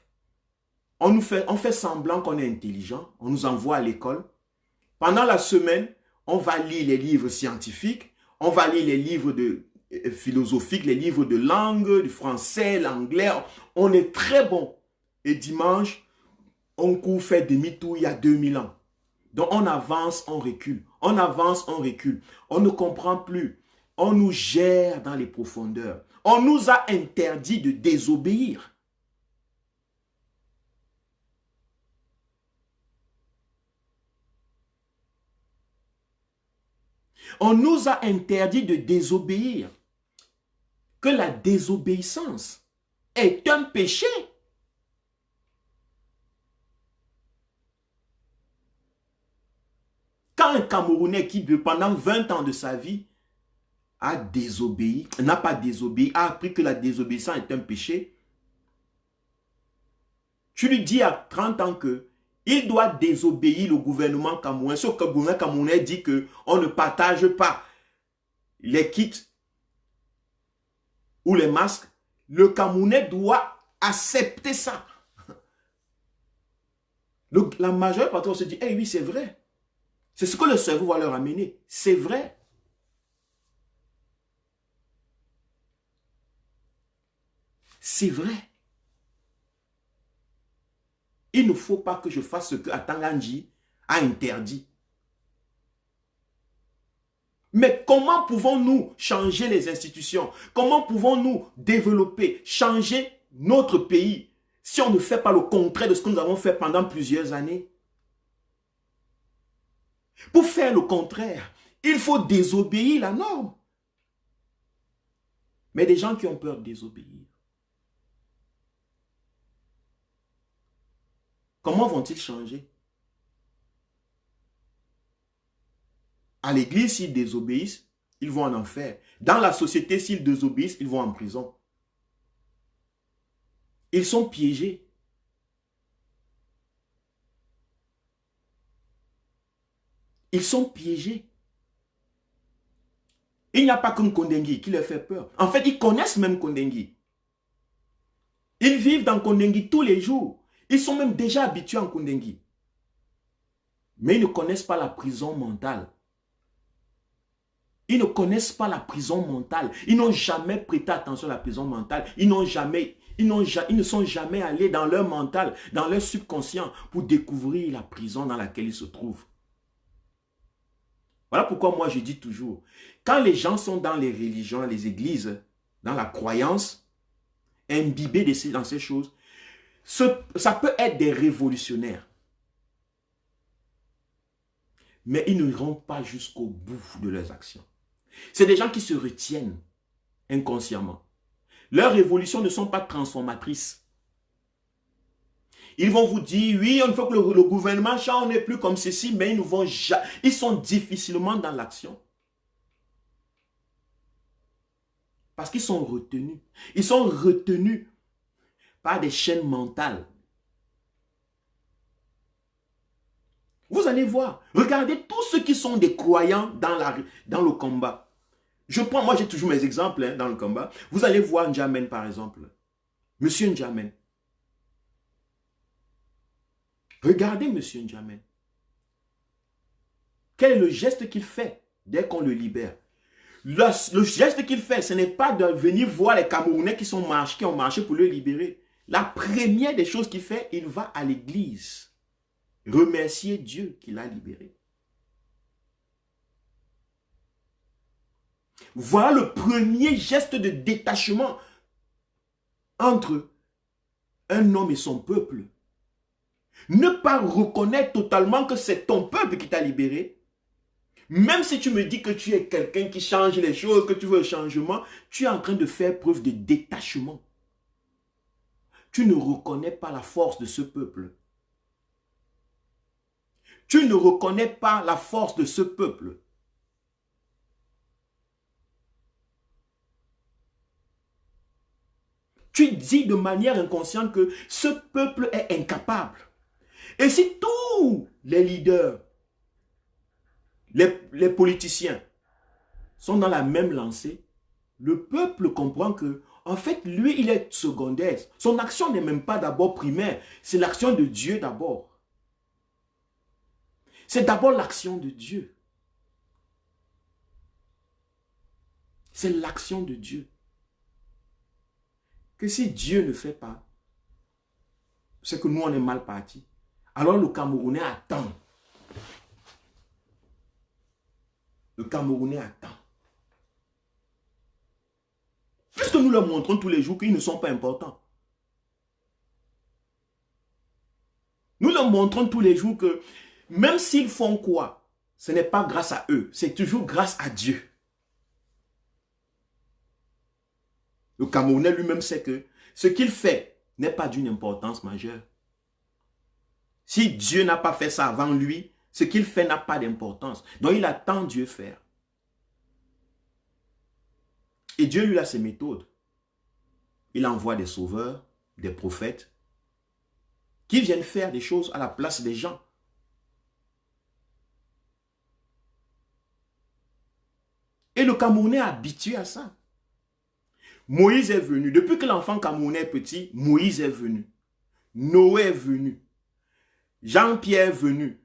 On fait semblant qu'on est intelligent. On nous envoie à l'école. Pendant la semaine, on va lire les livres scientifiques. On va lire les livres philosophiques, les livres de langue, du français, l'anglais. On est très bon. Et dimanche, on court faire demi-tour il y a 2000 ans. Donc on avance, on recule. On avance, on recule. On ne comprend plus. On nous gère dans les profondeurs. On nous a interdit de désobéir. On nous a interdit de désobéir. Que la désobéissance est un péché. Quand un Camerounais qui, pendant 20 ans de sa vie, a désobéi, n'a pas désobéi, a appris que la désobéissance est un péché, tu lui dis à 30 ans que il doit désobéir au gouvernement camerounais, sauf que le gouvernement camerounais dit qu'on ne partage pas les kits ou les masques. Le Camerounais doit accepter ça. La majeure partie, on se dit, eh oui, c'est vrai. C'est ce que le cerveau va leur amener. C'est vrai. C'est vrai. Il ne faut pas que je fasse ce que Atangandji a interdit. Mais comment pouvons-nous changer les institutions? Comment pouvons-nous développer, changer notre pays si on ne fait pas le contraire de ce que nous avons fait pendant plusieurs années? Pour faire le contraire, il faut désobéir la norme. Mais des gens qui ont peur de désobéir, comment vont-ils changer? À l'église, s'ils désobéissent, ils vont en enfer. Dans la société, s'ils désobéissent, ils vont en prison. Ils sont piégés. Ils sont piégés. Il n'y a pas que Kondengui qui leur fait peur. En fait, ils connaissent même Kondengui. Ils vivent dans Kondengui tous les jours. Ils sont même déjà habitués en Kondengui. Mais ils ne connaissent pas la prison mentale. Ils ne connaissent pas la prison mentale. Ils n'ont jamais prêté attention à la prison mentale. Ils ne sont jamais allés dans leur mental, dans leur subconscient pour découvrir la prison dans laquelle ils se trouvent. Voilà pourquoi moi je dis toujours, quand les gens sont dans les religions, les églises, dans la croyance, imbibés dans ces choses, ça peut être des révolutionnaires. Mais ils ne rentrent pas jusqu'au bout de leurs actions. C'est des gens qui se retiennent inconsciemment. Leurs révolutions ne sont pas transformatrices. Ils vont vous dire, oui, il faut que le gouvernement change, on n'est plus comme ceci, mais ils sont difficilement dans l'action. Parce qu'ils sont retenus. Ils sont retenus par des chaînes mentales. Vous allez voir. Regardez tous ceux qui sont des croyants dans le combat. Moi j'ai toujours mes exemples dans le combat. Vous allez voir N'Djamène par exemple. Monsieur N'Djamène. Regardez Monsieur N'Djamène. Quel est le geste qu'il fait dès qu'on le libère? Le geste qu'il fait, ce n'est pas de venir voir les Camerounais qui ont marché pour le libérer. La première des choses qu'il fait, il va à l'église remercier Dieu qui l'a libéré. Voilà le premier geste de détachement entre un homme et son peuple. Ne pas reconnaître totalement que c'est ton peuple qui t'a libéré. Même si tu me dis que tu es quelqu'un qui change les choses, que tu veux un changement, tu es en train de faire preuve de détachement. Tu ne reconnais pas la force de ce peuple. Tu ne reconnais pas la force de ce peuple. Tu dis de manière inconsciente que ce peuple est incapable. Et si tous les leaders, les politiciens sont dans la même lancée, le peuple comprend que, en fait, lui, il est secondaire. Son action n'est même pas d'abord primaire. C'est l'action de Dieu d'abord. C'est d'abord l'action de Dieu. C'est l'action de Dieu. Que si Dieu ne fait pas, c'est que nous, on est mal partis. Alors le Camerounais attend. Le Camerounais attend. Puisque nous leur montrons tous les jours qu'ils ne sont pas importants. Nous leur montrons tous les jours que même s'ils font quoi, ce n'est pas grâce à eux, c'est toujours grâce à Dieu. Le Camerounais lui-même sait que ce qu'il fait n'est pas d'une importance majeure. Si Dieu n'a pas fait ça avant lui, ce qu'il fait n'a pas d'importance. Donc il attend Dieu faire. Et Dieu lui a ses méthodes. Il envoie des sauveurs, des prophètes, qui viennent faire des choses à la place des gens. Et le Camerounais est habitué à ça. Moïse est venu. Depuis que l'enfant camerounais est petit, Moïse est venu. Noé est venu. Jean-Pierre est venu.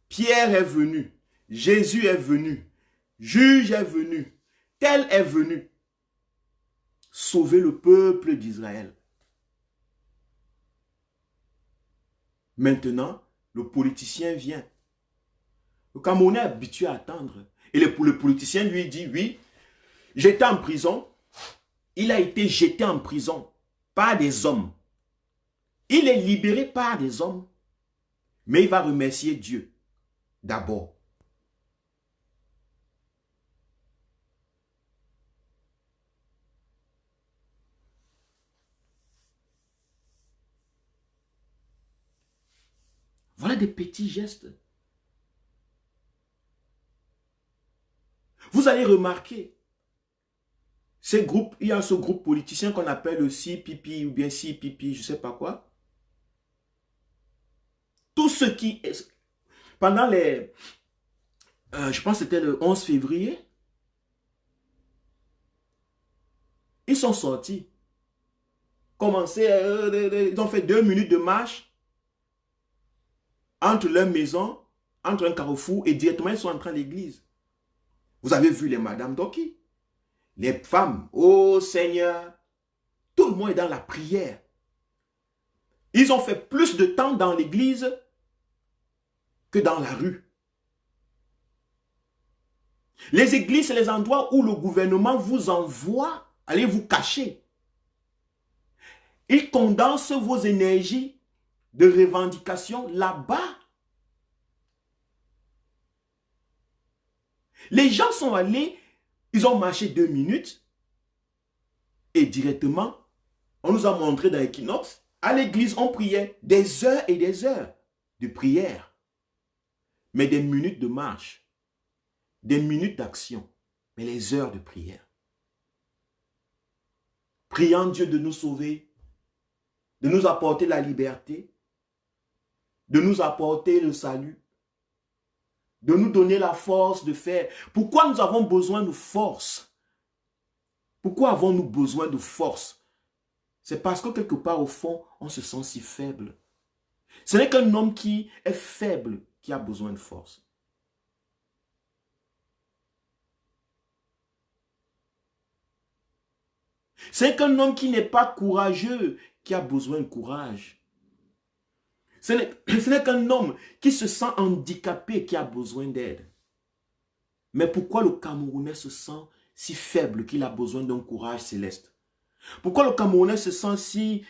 Pierre est venu. Jésus est venu. Juge est venu. Tel est venu. Sauver le peuple d'Israël. Maintenant, le politicien vient. Le Camerounais est habitué à attendre. Et le politicien lui dit, oui, j'étais en prison. Il a été jeté en prison par des hommes. Il est libéré par des hommes. Mais il va remercier Dieu d'abord. Voilà des petits gestes. Vous allez remarquer, ces groupes, il y a ce groupe politicien qu'on appelle le CPP ou bien CPP, je ne sais pas quoi. Tous ceux qui, pendant les, je pense que c'était le 11 février, ils sont sortis. Ils ont fait 2 minutes de marche entre leur maison, entre un carrefour et directement ils sont entrés à l'église. Vous avez vu les madames Doki, les femmes, oh Seigneur, tout le monde est dans la prière. Ils ont fait plus de temps dans l'église que dans la rue. Les églises, c'est les endroits où le gouvernement vous envoie, allez vous cacher. Il condense vos énergies de revendication là-bas. Les gens sont allés, ils ont marché 2 minutes et directement, on nous a montré dans Equinox, à l'église, on priait des heures et des heures de prière. Mais des minutes de marche, des minutes d'action, mais les heures de prière. priant Dieu de nous sauver, de nous apporter la liberté, de nous apporter le salut, de nous donner la force de faire. Pourquoi nous avons besoin de force? Pourquoi avons-nous besoin de force? C'est parce que quelque part au fond, on se sent si faible. Ce n'est qu'un homme qui est faible qui a besoin de force. C'est qu'un homme qui n'est pas courageux qui a besoin de courage. Ce n'est qu'un homme qui se sent handicapé qui a besoin d'aide. Mais pourquoi le Camerounais se sent si faible qu'il a besoin d'un courage céleste? Pourquoi le Camerounais se sent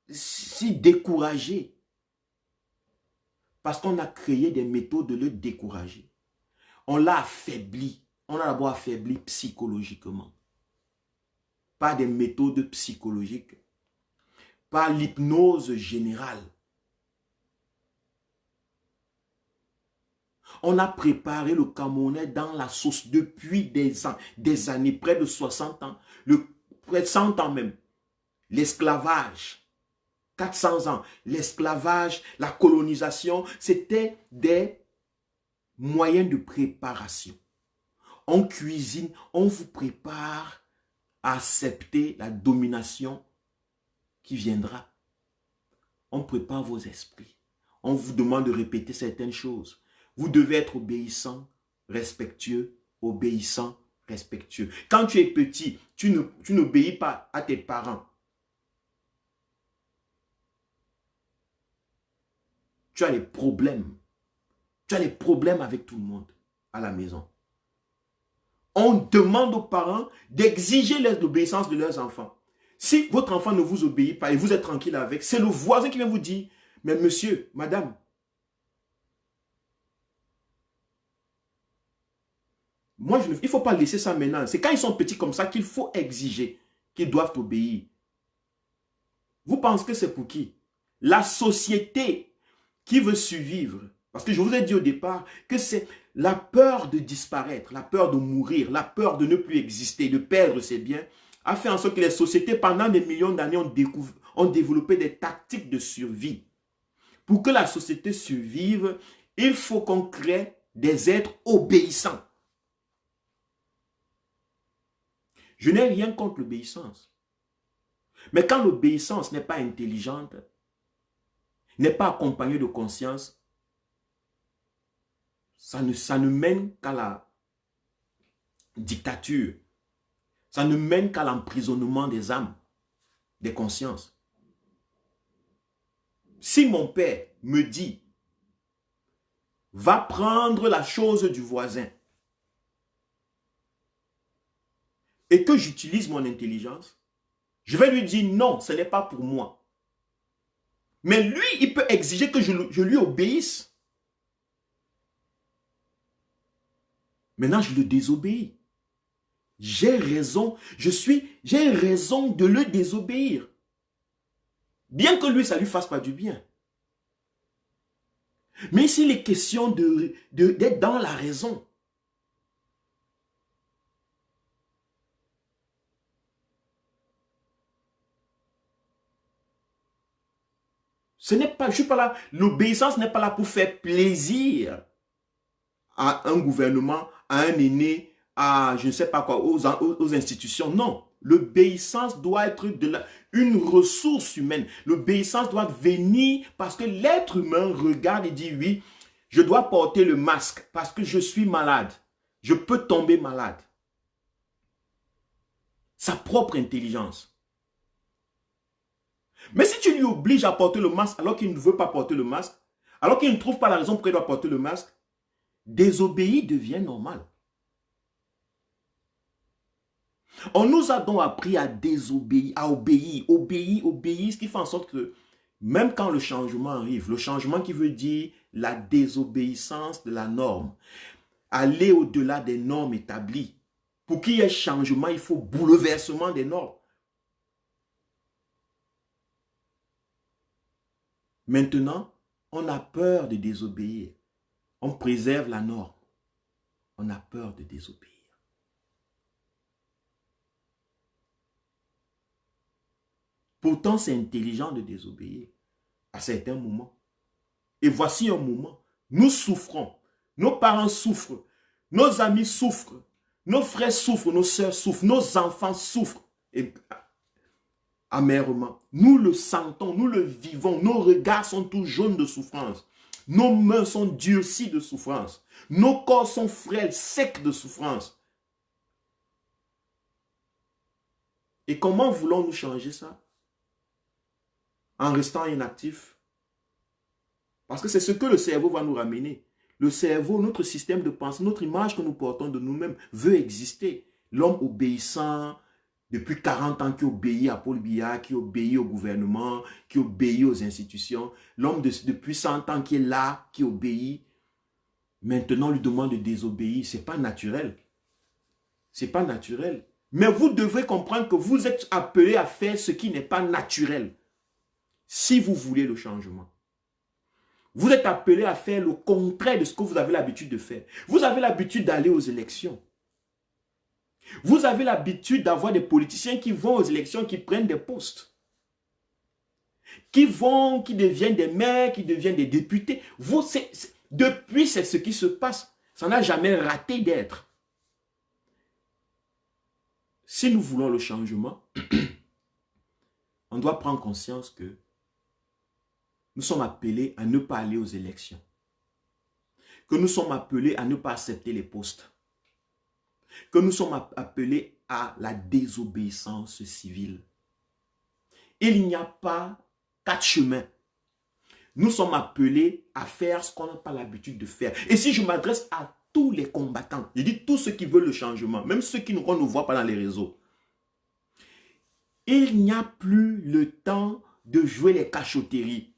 si découragé? Parce qu'on a créé des méthodes de le décourager. On l'a affaibli. On a d'abord affaibli psychologiquement. Par des méthodes psychologiques. Par l'hypnose générale. On a préparé le Camerounais dans la sauce depuis des années, près de 60 ans, près de 100 ans même. L'esclavage, 400 ans, l'esclavage, la colonisation, c'était des moyens de préparation. On cuisine, on vous prépare à accepter la domination qui viendra. On prépare vos esprits. On vous demande de répéter certaines choses. Vous devez être obéissant, respectueux, obéissant, respectueux. Quand tu es petit, tu n'obéis pas à tes parents. Tu as des problèmes. Tu as des problèmes avec tout le monde à la maison. On demande aux parents d'exiger l'obéissance de leurs enfants. Si votre enfant ne vous obéit pas et vous êtes tranquille avec, c'est le voisin qui vient vous dire, mais monsieur, madame, moi, il ne faut pas laisser ça maintenant. C'est quand ils sont petits comme ça qu'il faut exiger qu'ils doivent obéir. Vous pensez que c'est pour qui? La société qui veut survivre. Parce que je vous ai dit au départ que c'est la peur de disparaître, la peur de mourir, la peur de ne plus exister, de perdre ses biens, a fait en sorte que les sociétés, pendant des millions d'années, ont développé des tactiques de survie. Pour que la société survive, il faut qu'on crée des êtres obéissants. Je n'ai rien contre l'obéissance. Mais quand l'obéissance n'est pas intelligente, n'est pas accompagnée de conscience, ça ne mène qu'à la dictature. Ça ne mène qu'à l'emprisonnement des âmes, des consciences. Si mon père me dit, va prendre la chose du voisin, et que j'utilise mon intelligence, je vais lui dire non, ce n'est pas pour moi. Mais lui, il peut exiger que je lui obéisse. Maintenant, je le désobéis. J'ai raison de le désobéir. Bien que lui, ça ne lui fasse pas du bien. Mais s'il est question d'être dans la raison, ce n'est pas, je suis pas là, l'obéissance n'est pas là pour faire plaisir à un gouvernement, à un aîné, à je ne sais pas quoi, aux institutions. Non, l'obéissance doit être une ressource humaine. L'obéissance doit venir parce que l'être humain regarde et dit oui, je dois porter le masque parce que je suis malade. Je peux tomber malade. Sa propre intelligence. Mais si tu lui obliges à porter le masque alors qu'il ne veut pas porter le masque, alors qu'il ne trouve pas la raison pour qu'il doit porter le masque, désobéir devient normal. On nous a donc appris à désobéir, à obéir, obéir, ce qui fait en sorte que même quand le changement arrive, le changement qui veut dire la désobéissance de la norme, aller au-delà des normes établies. Pour qu'il y ait changement, il faut bouleversement des normes. Maintenant, on a peur de désobéir. On préserve la norme. On a peur de désobéir. Pourtant, c'est intelligent de désobéir à certains moments. Et voici un moment. Nous souffrons. Nos parents souffrent. Nos amis souffrent. Nos frères souffrent. Nos sœurs souffrent. Nos enfants souffrent. Et amèrement. Nous le sentons. Nous le vivons. Nos regards sont tout jaunes de souffrance. Nos mains sont durcies de souffrance. Nos corps sont frêles, secs de souffrance. Et comment voulons-nous changer ça? En restant inactifs? Parce que c'est ce que le cerveau va nous ramener. Le cerveau, notre système de pensée, notre image que nous portons de nous-mêmes veut exister. L'homme obéissant, depuis 40 ans, qui obéit à Paul Biya, qui obéit au gouvernement, qui obéit aux institutions. L'homme depuis 100 ans qui est là, qui obéit. Maintenant, on lui demande de désobéir. Ce n'est pas naturel. Ce n'est pas naturel. Mais vous devrez comprendre que vous êtes appelé à faire ce qui n'est pas naturel. Si vous voulez le changement. Vous êtes appelé à faire le contraire de ce que vous avez l'habitude de faire. Vous avez l'habitude d'aller aux élections. Vous avez l'habitude d'avoir des politiciens qui vont aux élections, qui prennent des postes. Qui deviennent des maires, qui deviennent des députés. Depuis, c'est ce qui se passe. Ça n'a jamais raté d'être. Si nous voulons le changement, on doit prendre conscience que nous sommes appelés à ne pas aller aux élections. Que nous sommes appelés à ne pas accepter les postes. Que nous sommes appelés à la désobéissance civile. Il n'y a pas 4 chemins. Nous sommes appelés à faire ce qu'on n'a pas l'habitude de faire. Et si je m'adresse à tous les combattants, je dis tous ceux qui veulent le changement, même ceux qui ne nous voient pas dans les réseaux, il n'y a plus le temps de jouer les cachotteries.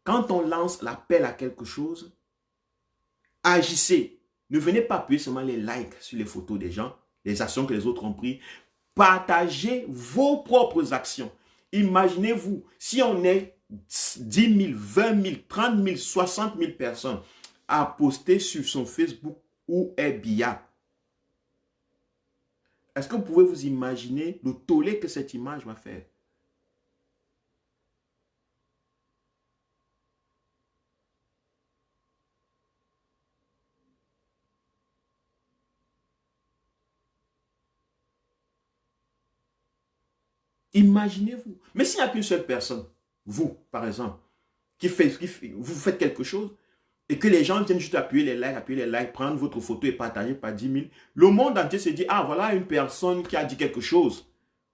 Quand on lance l'appel à quelque chose, agissez. Ne venez pas appuyer seulement les likes sur les photos des gens, les actions que les autres ont prises. Partagez vos propres actions. Imaginez-vous, si on est 10 000, 20 000, 30 000, 60 000 personnes à poster sur son Facebook où est Biya. Est-ce que vous pouvez vous imaginer le tollé que cette image va faire? Imaginez-vous. Mais s'il n'y a qu'une seule personne, vous, par exemple, vous faites quelque chose et que les gens viennent juste appuyer les likes, prendre votre photo et partager par 10 000, le monde entier se dit, ah, voilà une personne qui a dit quelque chose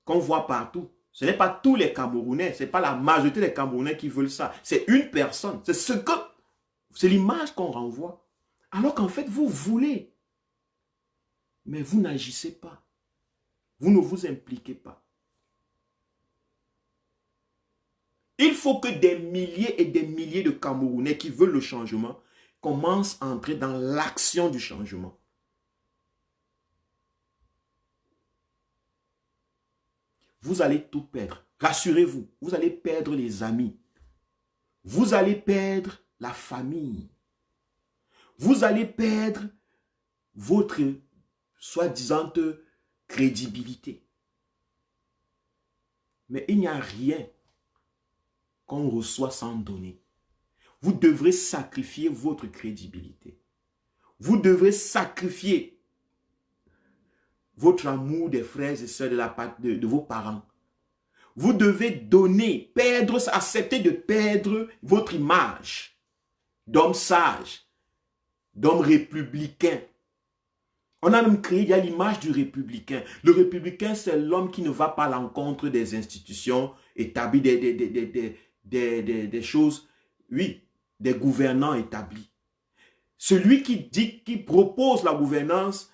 qu'on voit partout. Ce n'est pas tous les Camerounais, ce n'est pas la majorité des Camerounais qui veulent ça. C'est une personne. C'est l'image qu'on renvoie. Alors qu'en fait, vous voulez. Mais vous n'agissez pas. Vous ne vous impliquez pas. Il faut que des milliers et des milliers de Camerounais qui veulent le changement commencent à entrer dans l'action du changement. Vous allez tout perdre. Rassurez-vous, vous allez perdre les amis. Vous allez perdre la famille. Vous allez perdre votre soi-disant crédibilité. Mais il n'y a rien qu'on reçoit sans donner. Vous devrez sacrifier votre crédibilité. Vous devrez sacrifier votre amour des frères et sœurs de vos parents. Vous devez donner, accepter de perdre votre image d'homme sage, d'homme républicain. On a même créé l'image du républicain. Le républicain, c'est l'homme qui ne va pas à l'encontre des institutions établies, des choses, oui, des gouvernants établis. Celui qui propose la gouvernance,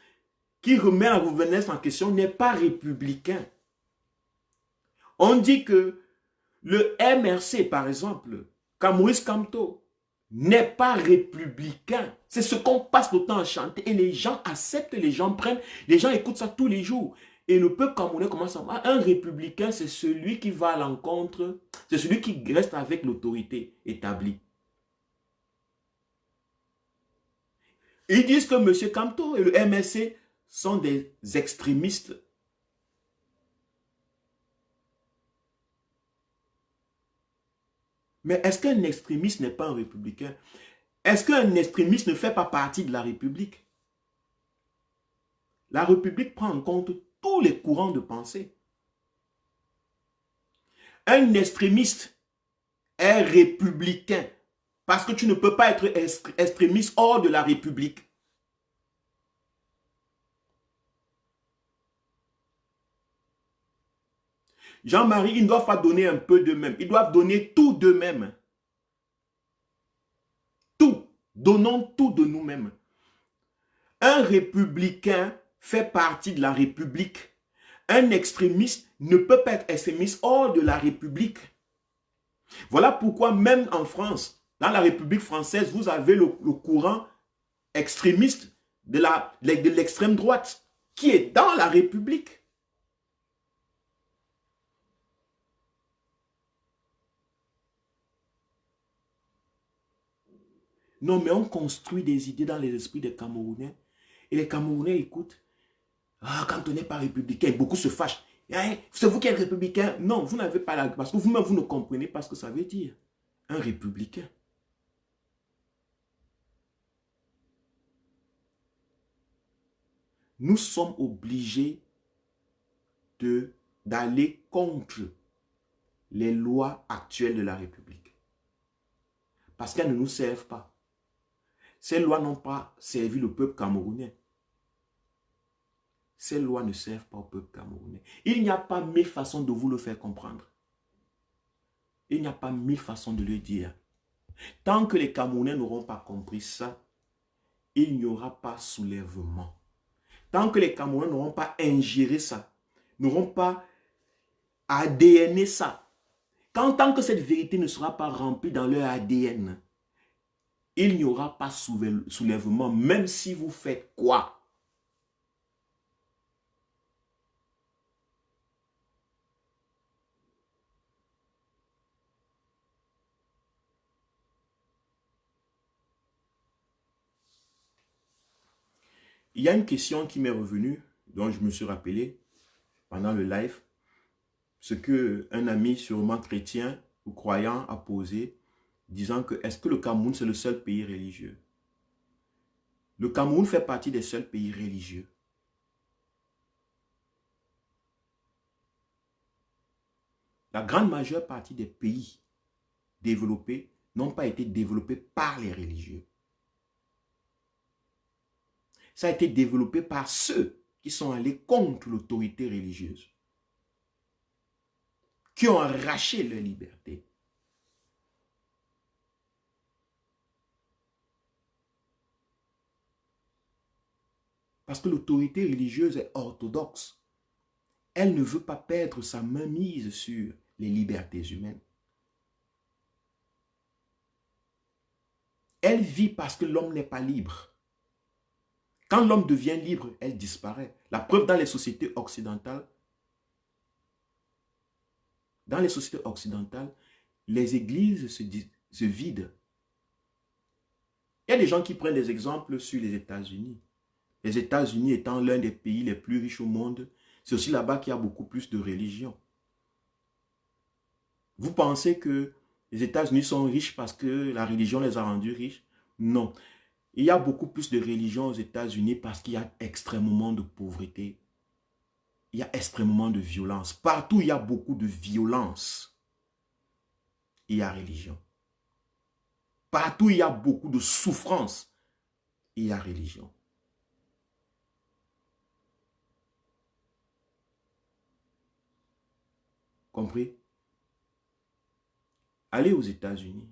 qui remet la gouvernance en question, n'est pas républicain. On dit que le MRC, par exemple, Maurice Kamto, n'est pas républicain. C'est ce qu'on passe le temps à chanter et les gens acceptent, les gens prennent, les gens écoutent ça tous les jours. Et le peuple camerounais commence à voir, un républicain, c'est celui qui va à l'encontre, c'est celui qui reste avec l'autorité établie. Ils disent que M. Kamto et le MSC sont des extrémistes. Mais est-ce qu'un extrémiste n'est pas un républicain? Est-ce qu'un extrémiste ne fait pas partie de la République? La République prend en compte tous les courants de pensée. Un extrémiste est républicain parce que tu ne peux pas être extrémiste hors de la République. Jean-Marie, ils ne doivent pas donner un peu d'eux-mêmes. Ils doivent donner tout d'eux-mêmes. Tout. Donnons tout de nous-mêmes. Un républicain fait partie de la République. Un extrémiste ne peut pas être extrémiste hors de la République. Voilà pourquoi même en France, dans la République française, vous avez le courant extrémiste de l'extrême droite qui est dans la République. Non, mais on construit des idées dans les esprits des Camerounais. Et les Camerounais écoutent. Ah, quand on n'est pas républicain, beaucoup se fâchent. Hein, c'est vous qui êtes républicain. Non, vous n'avez pas la... Parce que vous-même, vous ne comprenez pas ce que ça veut dire. Un républicain. Nous sommes obligés d'aller contre les lois actuelles de la République. Parce qu'elles ne nous servent pas. Ces lois n'ont pas servi le peuple camerounais. Ces lois ne servent pas au peuple camerounais. Il n'y a pas 1000 façons de vous le faire comprendre. Il n'y a pas 1000 façons de le dire. Tant que les Camerounais n'auront pas compris ça, il n'y aura pas soulèvement. Tant que les Camerounais n'auront pas ingéré ça, n'auront pas ADNé ça, tant que cette vérité ne sera pas remplie dans leur ADN, il n'y aura pas soulèvement, même si vous faites quoi? Il y a une question qui m'est revenue, dont je me suis rappelé pendant le live, ce qu'un ami sûrement chrétien ou croyant a posé, disant que est-ce que le Cameroun c'est le seul pays religieux? Le Cameroun fait partie des seuls pays religieux. La grande majeure partie des pays développés n'ont pas été développés par les religieux. Ça a été développé par ceux qui sont allés contre l'autorité religieuse, qui ont arraché leur liberté. Parce que l'autorité religieuse est orthodoxe. Elle ne veut pas perdre sa mainmise sur les libertés humaines. Elle vit parce que l'homme n'est pas libre. Quand l'homme devient libre, elle disparaît. La preuve dans les sociétés occidentales, les églises se vident. Il y a des gens qui prennent des exemples sur les États-Unis. Les États-Unis étant l'un des pays les plus riches au monde, c'est aussi là-bas qu'il y a beaucoup plus de religions. Vous pensez que les États-Unis sont riches parce que la religion les a rendus riches? Non. Il y a beaucoup plus de religions aux États-Unis parce qu'il y a extrêmement de pauvreté. Il y a extrêmement de violence. Partout, il y a beaucoup de violence. Il y a religion. Partout, il y a beaucoup de souffrance. Il y a religion. Compris? Allez aux États-Unis.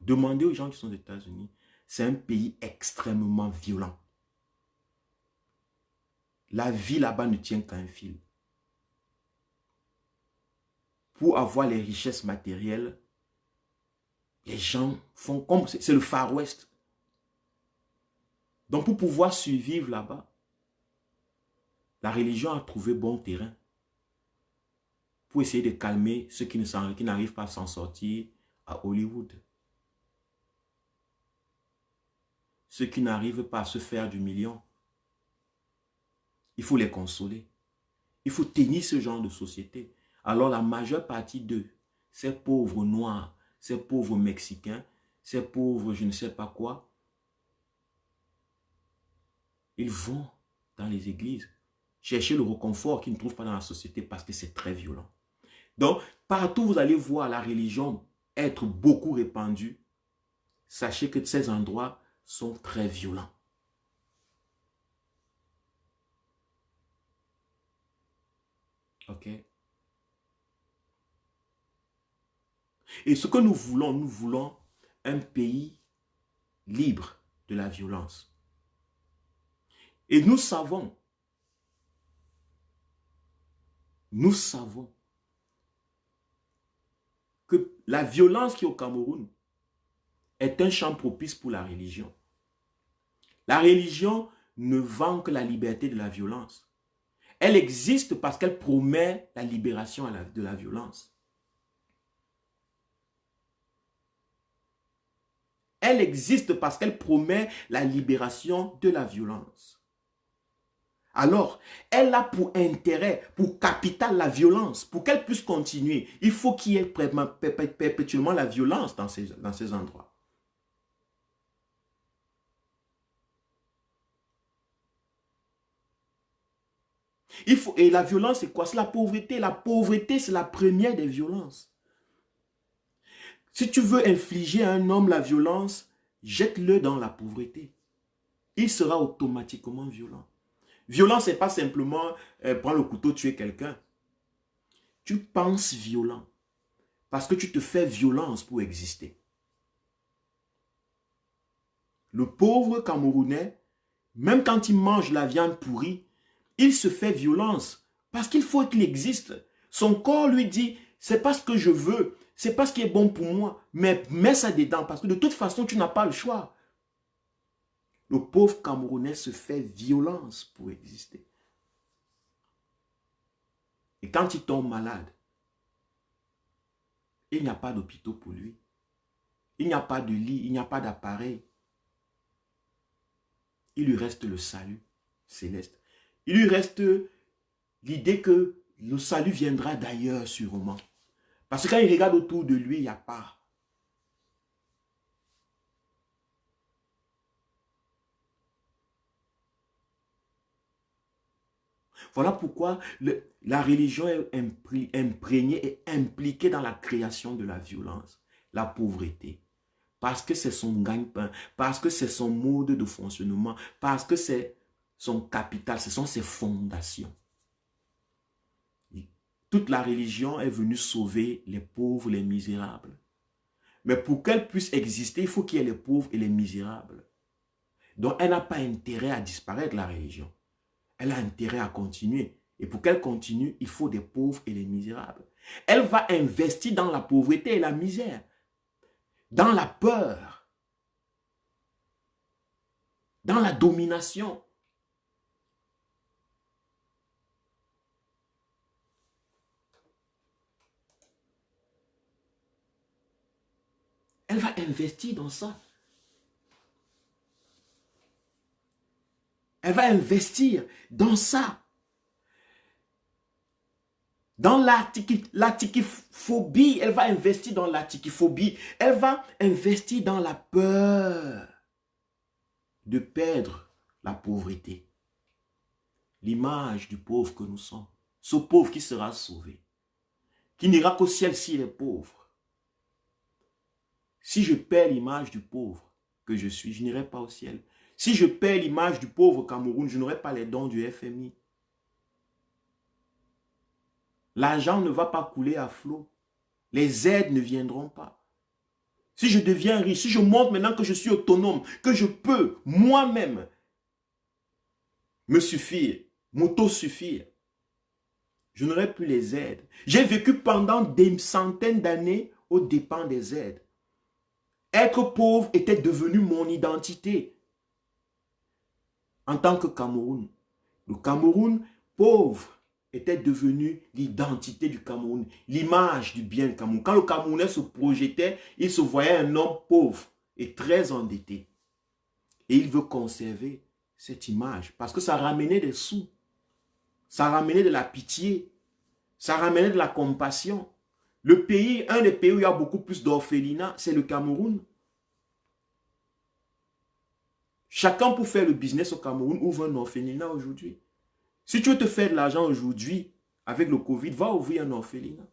Demandez aux gens qui sont aux États-Unis. C'est un pays extrêmement violent. La vie là-bas ne tient qu'à un fil. Pour avoir les richesses matérielles, les gens font comme... C'est le Far West. Donc pour pouvoir survivre là-bas, la religion a trouvé bon terrain pour essayer de calmer ceux qui n'arrivent pas à s'en sortir à Hollywood. Ceux qui n'arrivent pas à se faire du million. Il faut les consoler. Il faut tenir ce genre de société. Alors la majeure partie d'eux, ces pauvres noirs, ces pauvres Mexicains, ces pauvres je ne sais pas quoi, ils vont dans les églises chercher le réconfort qu'ils ne trouvent pas dans la société parce que c'est très violent. Donc, partout vous allez voir la religion être beaucoup répandue, sachez que ces endroits sont très violents. Ok? Et ce que nous voulons un pays libre de la violence. Et nous savons que la violence qui est au Cameroun est un champ propice pour la religion. La religion ne vend que la liberté de la violence. Elle existe parce qu'elle promet la libération de la violence. Elle existe parce qu'elle promet la libération de la violence. Alors, elle a pour intérêt, pour capital la violence. Pour qu'elle puisse continuer, il faut qu'il y ait perpétuellement la violence dans ces endroits. Et la violence, c'est quoi? C'est la pauvreté. La pauvreté, c'est la première des violences. Si tu veux infliger à un homme la violence, jette-le dans la pauvreté. Il sera automatiquement violent. Violent, ce n'est pas simplement prendre le couteau, tuer quelqu'un. Tu penses violent parce que tu te fais violence pour exister. Le pauvre Camerounais, même quand il mange la viande pourrie, il se fait violence parce qu'il faut qu'il existe. Son corps lui dit, c'est pas ce que je veux, c'est pas ce qui est bon pour moi, mais mets ça dedans parce que de toute façon, tu n'as pas le choix. Le pauvre Camerounais se fait violence pour exister. Et quand il tombe malade, il n'y a pas d'hôpital pour lui. Il n'y a pas de lit, il n'y a pas d'appareil. Il lui reste le salut céleste. Il lui reste l'idée que le salut viendra d'ailleurs sûrement. Parce que quand il regarde autour de lui, il n'y a pas. Voilà pourquoi la religion est imprégnée et impliquée dans la création de la violence, la pauvreté. Parce que c'est son gagne-pain, parce que c'est son mode de fonctionnement, parce que c'est son capital, ce sont ses fondations. Toute la religion est venue sauver les pauvres, les misérables. Mais pour qu'elle puisse exister, il faut qu'il y ait les pauvres et les misérables. Donc elle n'a pas intérêt à disparaître, la religion. Elle a intérêt à continuer. Et pour qu'elle continue, il faut des pauvres et des misérables. Elle va investir dans la pauvreté et la misère, dans la peur, dans la domination. Elle va investir dans ça. Elle va investir dans ça. Dans l'atikiphobie, elle va investir dans l'atikiphobie. Elle va investir dans la peur de perdre la pauvreté. L'image du pauvre que nous sommes. Ce pauvre qui sera sauvé. Qui n'ira qu'au ciel s'il est pauvre. Si je perds l'image du pauvre que je suis, je n'irai pas au ciel. Si je perds l'image du pauvre Cameroun, je n'aurai pas les dons du FMI. L'argent ne va pas couler à flot. Les aides ne viendront pas. Si je deviens riche, si je montre maintenant que je suis autonome, que je peux moi-même me suffire, m'auto-suffire, je n'aurai plus les aides. J'ai vécu pendant des centaines d'années aux dépens des aides. Être pauvre était devenu mon identité en tant que Cameroun. Le Cameroun pauvre était devenu l'identité du Cameroun, l'image du bien du Cameroun. Quand le Camerounais se projetait, il se voyait un homme pauvre et très endetté. Et il veut conserver cette image parce que ça ramenait des sous, ça ramenait de la pitié, ça ramenait de la compassion. Le pays, un des pays où il y a beaucoup plus d'orphelinats, c'est le Cameroun. Chacun pour faire le business au Cameroun ouvre un orphelinat aujourd'hui. Si tu veux te faire de l'argent aujourd'hui avec le Covid, va ouvrir un orphelinat.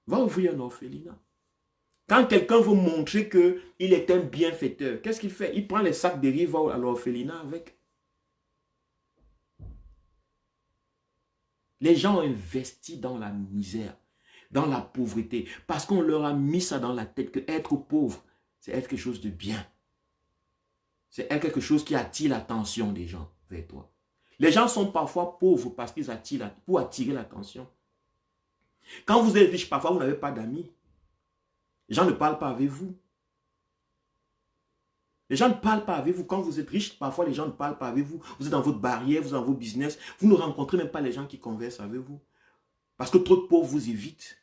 Va ouvrir un orphelinat. Quand quelqu'un veut montrer qu'il est un bienfaiteur, qu'est-ce qu'il fait? Il prend les sacs de riz, va à l'orphelinat avec. Les gens ont investi dans la misère, dans la pauvreté, parce qu'on leur a mis ça dans la tête que être pauvre, c'est être quelque chose de bien. C'est être quelque chose qui attire l'attention des gens vers toi. Les gens sont parfois pauvres parce qu'ils attirent, pour attirer l'attention. Quand vous êtes riche, parfois vous n'avez pas d'amis. Les gens ne parlent pas avec vous. Les gens ne parlent pas avec vous. Quand vous êtes riche, parfois les gens ne parlent pas avec vous. Vous êtes dans votre barrière, vous êtes dans vos business. Vous ne rencontrez même pas les gens qui conversent avec vous. Parce que trop de pauvres vous évitent.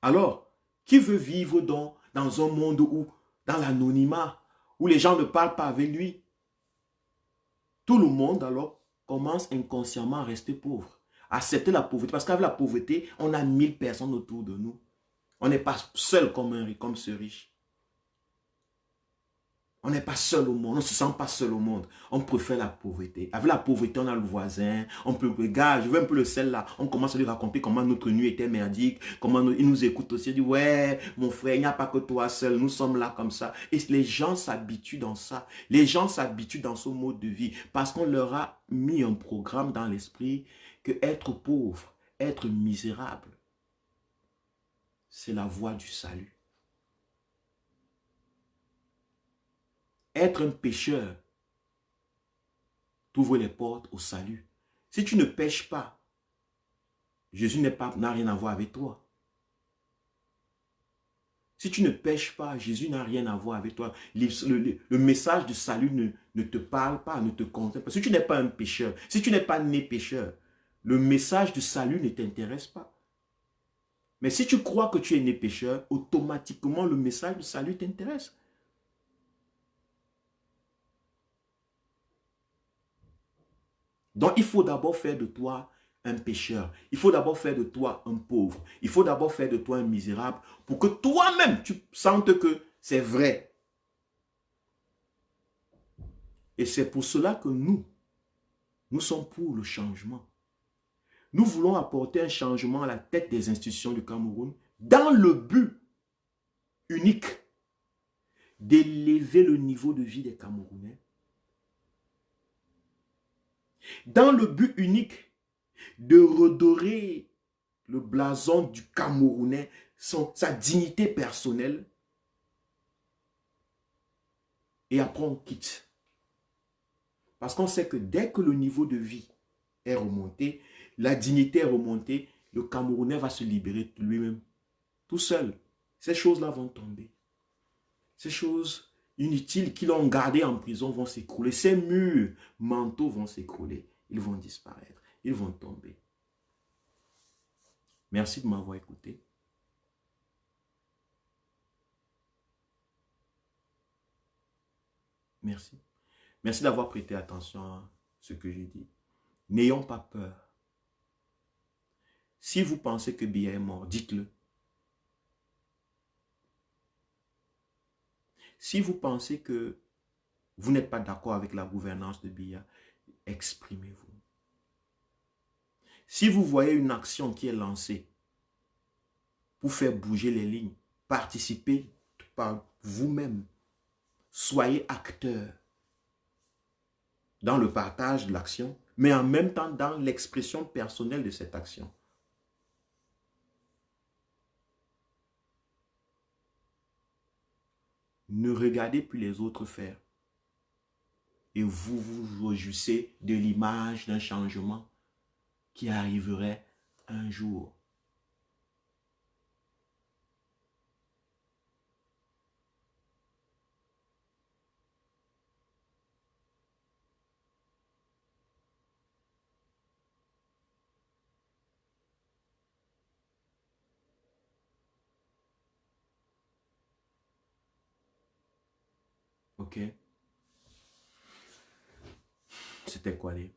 Alors, qui veut vivre dans un monde où, dans l'anonymat, où les gens ne parlent pas avec lui? Tout le monde, alors, commence inconsciemment à rester pauvre. Accepter la pauvreté. Parce qu'avec la pauvreté, on a 1000 personnes autour de nous. On n'est pas seul comme ce riche. On n'est pas seul au monde, on ne se sent pas seul au monde. On préfère la pauvreté. Avec la pauvreté, on a le voisin, on peut, regarde, je veux un peu le sel là. On commence à lui raconter comment notre nuit était merdique, il nous écoute aussi. Il dit, ouais, mon frère, il n'y a pas que toi seul, nous sommes là comme ça. Et les gens s'habituent dans ça. Les gens s'habituent dans ce mode de vie parce qu'on leur a mis un programme dans l'esprit que être pauvre, être misérable, c'est la voie du salut. Être un pécheur t'ouvre les portes au salut. Si tu ne pêches pas, Jésus n'a rien à voir avec toi. Si tu ne pêches pas, Jésus n'a rien à voir avec toi. Le message du salut ne te parle pas, ne te concerne pas. Si tu n'es pas un pécheur, si tu n'es pas né pécheur, le message du salut ne t'intéresse pas. Mais si tu crois que tu es né pécheur, automatiquement le message du salut t'intéresse. Donc, il faut d'abord faire de toi un pécheur. Il faut d'abord faire de toi un pauvre. Il faut d'abord faire de toi un misérable pour que toi-même, tu sentes que c'est vrai. Et c'est pour cela que nous sommes pour le changement. Nous voulons apporter un changement à la tête des institutions du Cameroun dans le but unique d'élever le niveau de vie des Camerounais. Dans le but unique de redorer le blason du Camerounais, sa dignité personnelle. Et après, on quitte. Parce qu'on sait que dès que le niveau de vie est remonté, la dignité est remontée, le Camerounais va se libérer de lui-même. Tout seul. Ces choses-là vont tomber. Ces choses inutiles qui l'ont gardé en prison vont s'écrouler. Ces murs mentaux vont s'écrouler. Ils vont disparaître. Ils vont tomber. Merci de m'avoir écouté. Merci. Merci d'avoir prêté attention à ce que j'ai dit. N'ayons pas peur. Si vous pensez que Biya est mort, dites-le. Si vous pensez que vous n'êtes pas d'accord avec la gouvernance de Biya, exprimez-vous. Si vous voyez une action qui est lancée pour faire bouger les lignes, participez par vous-même. Soyez acteur dans le partage de l'action, mais en même temps dans l'expression personnelle de cette action. Ne regardez plus les autres faire. Et vous vous réjouissez de l'image d'un changement qui arriverait un jour. Ok? C'était quoi les...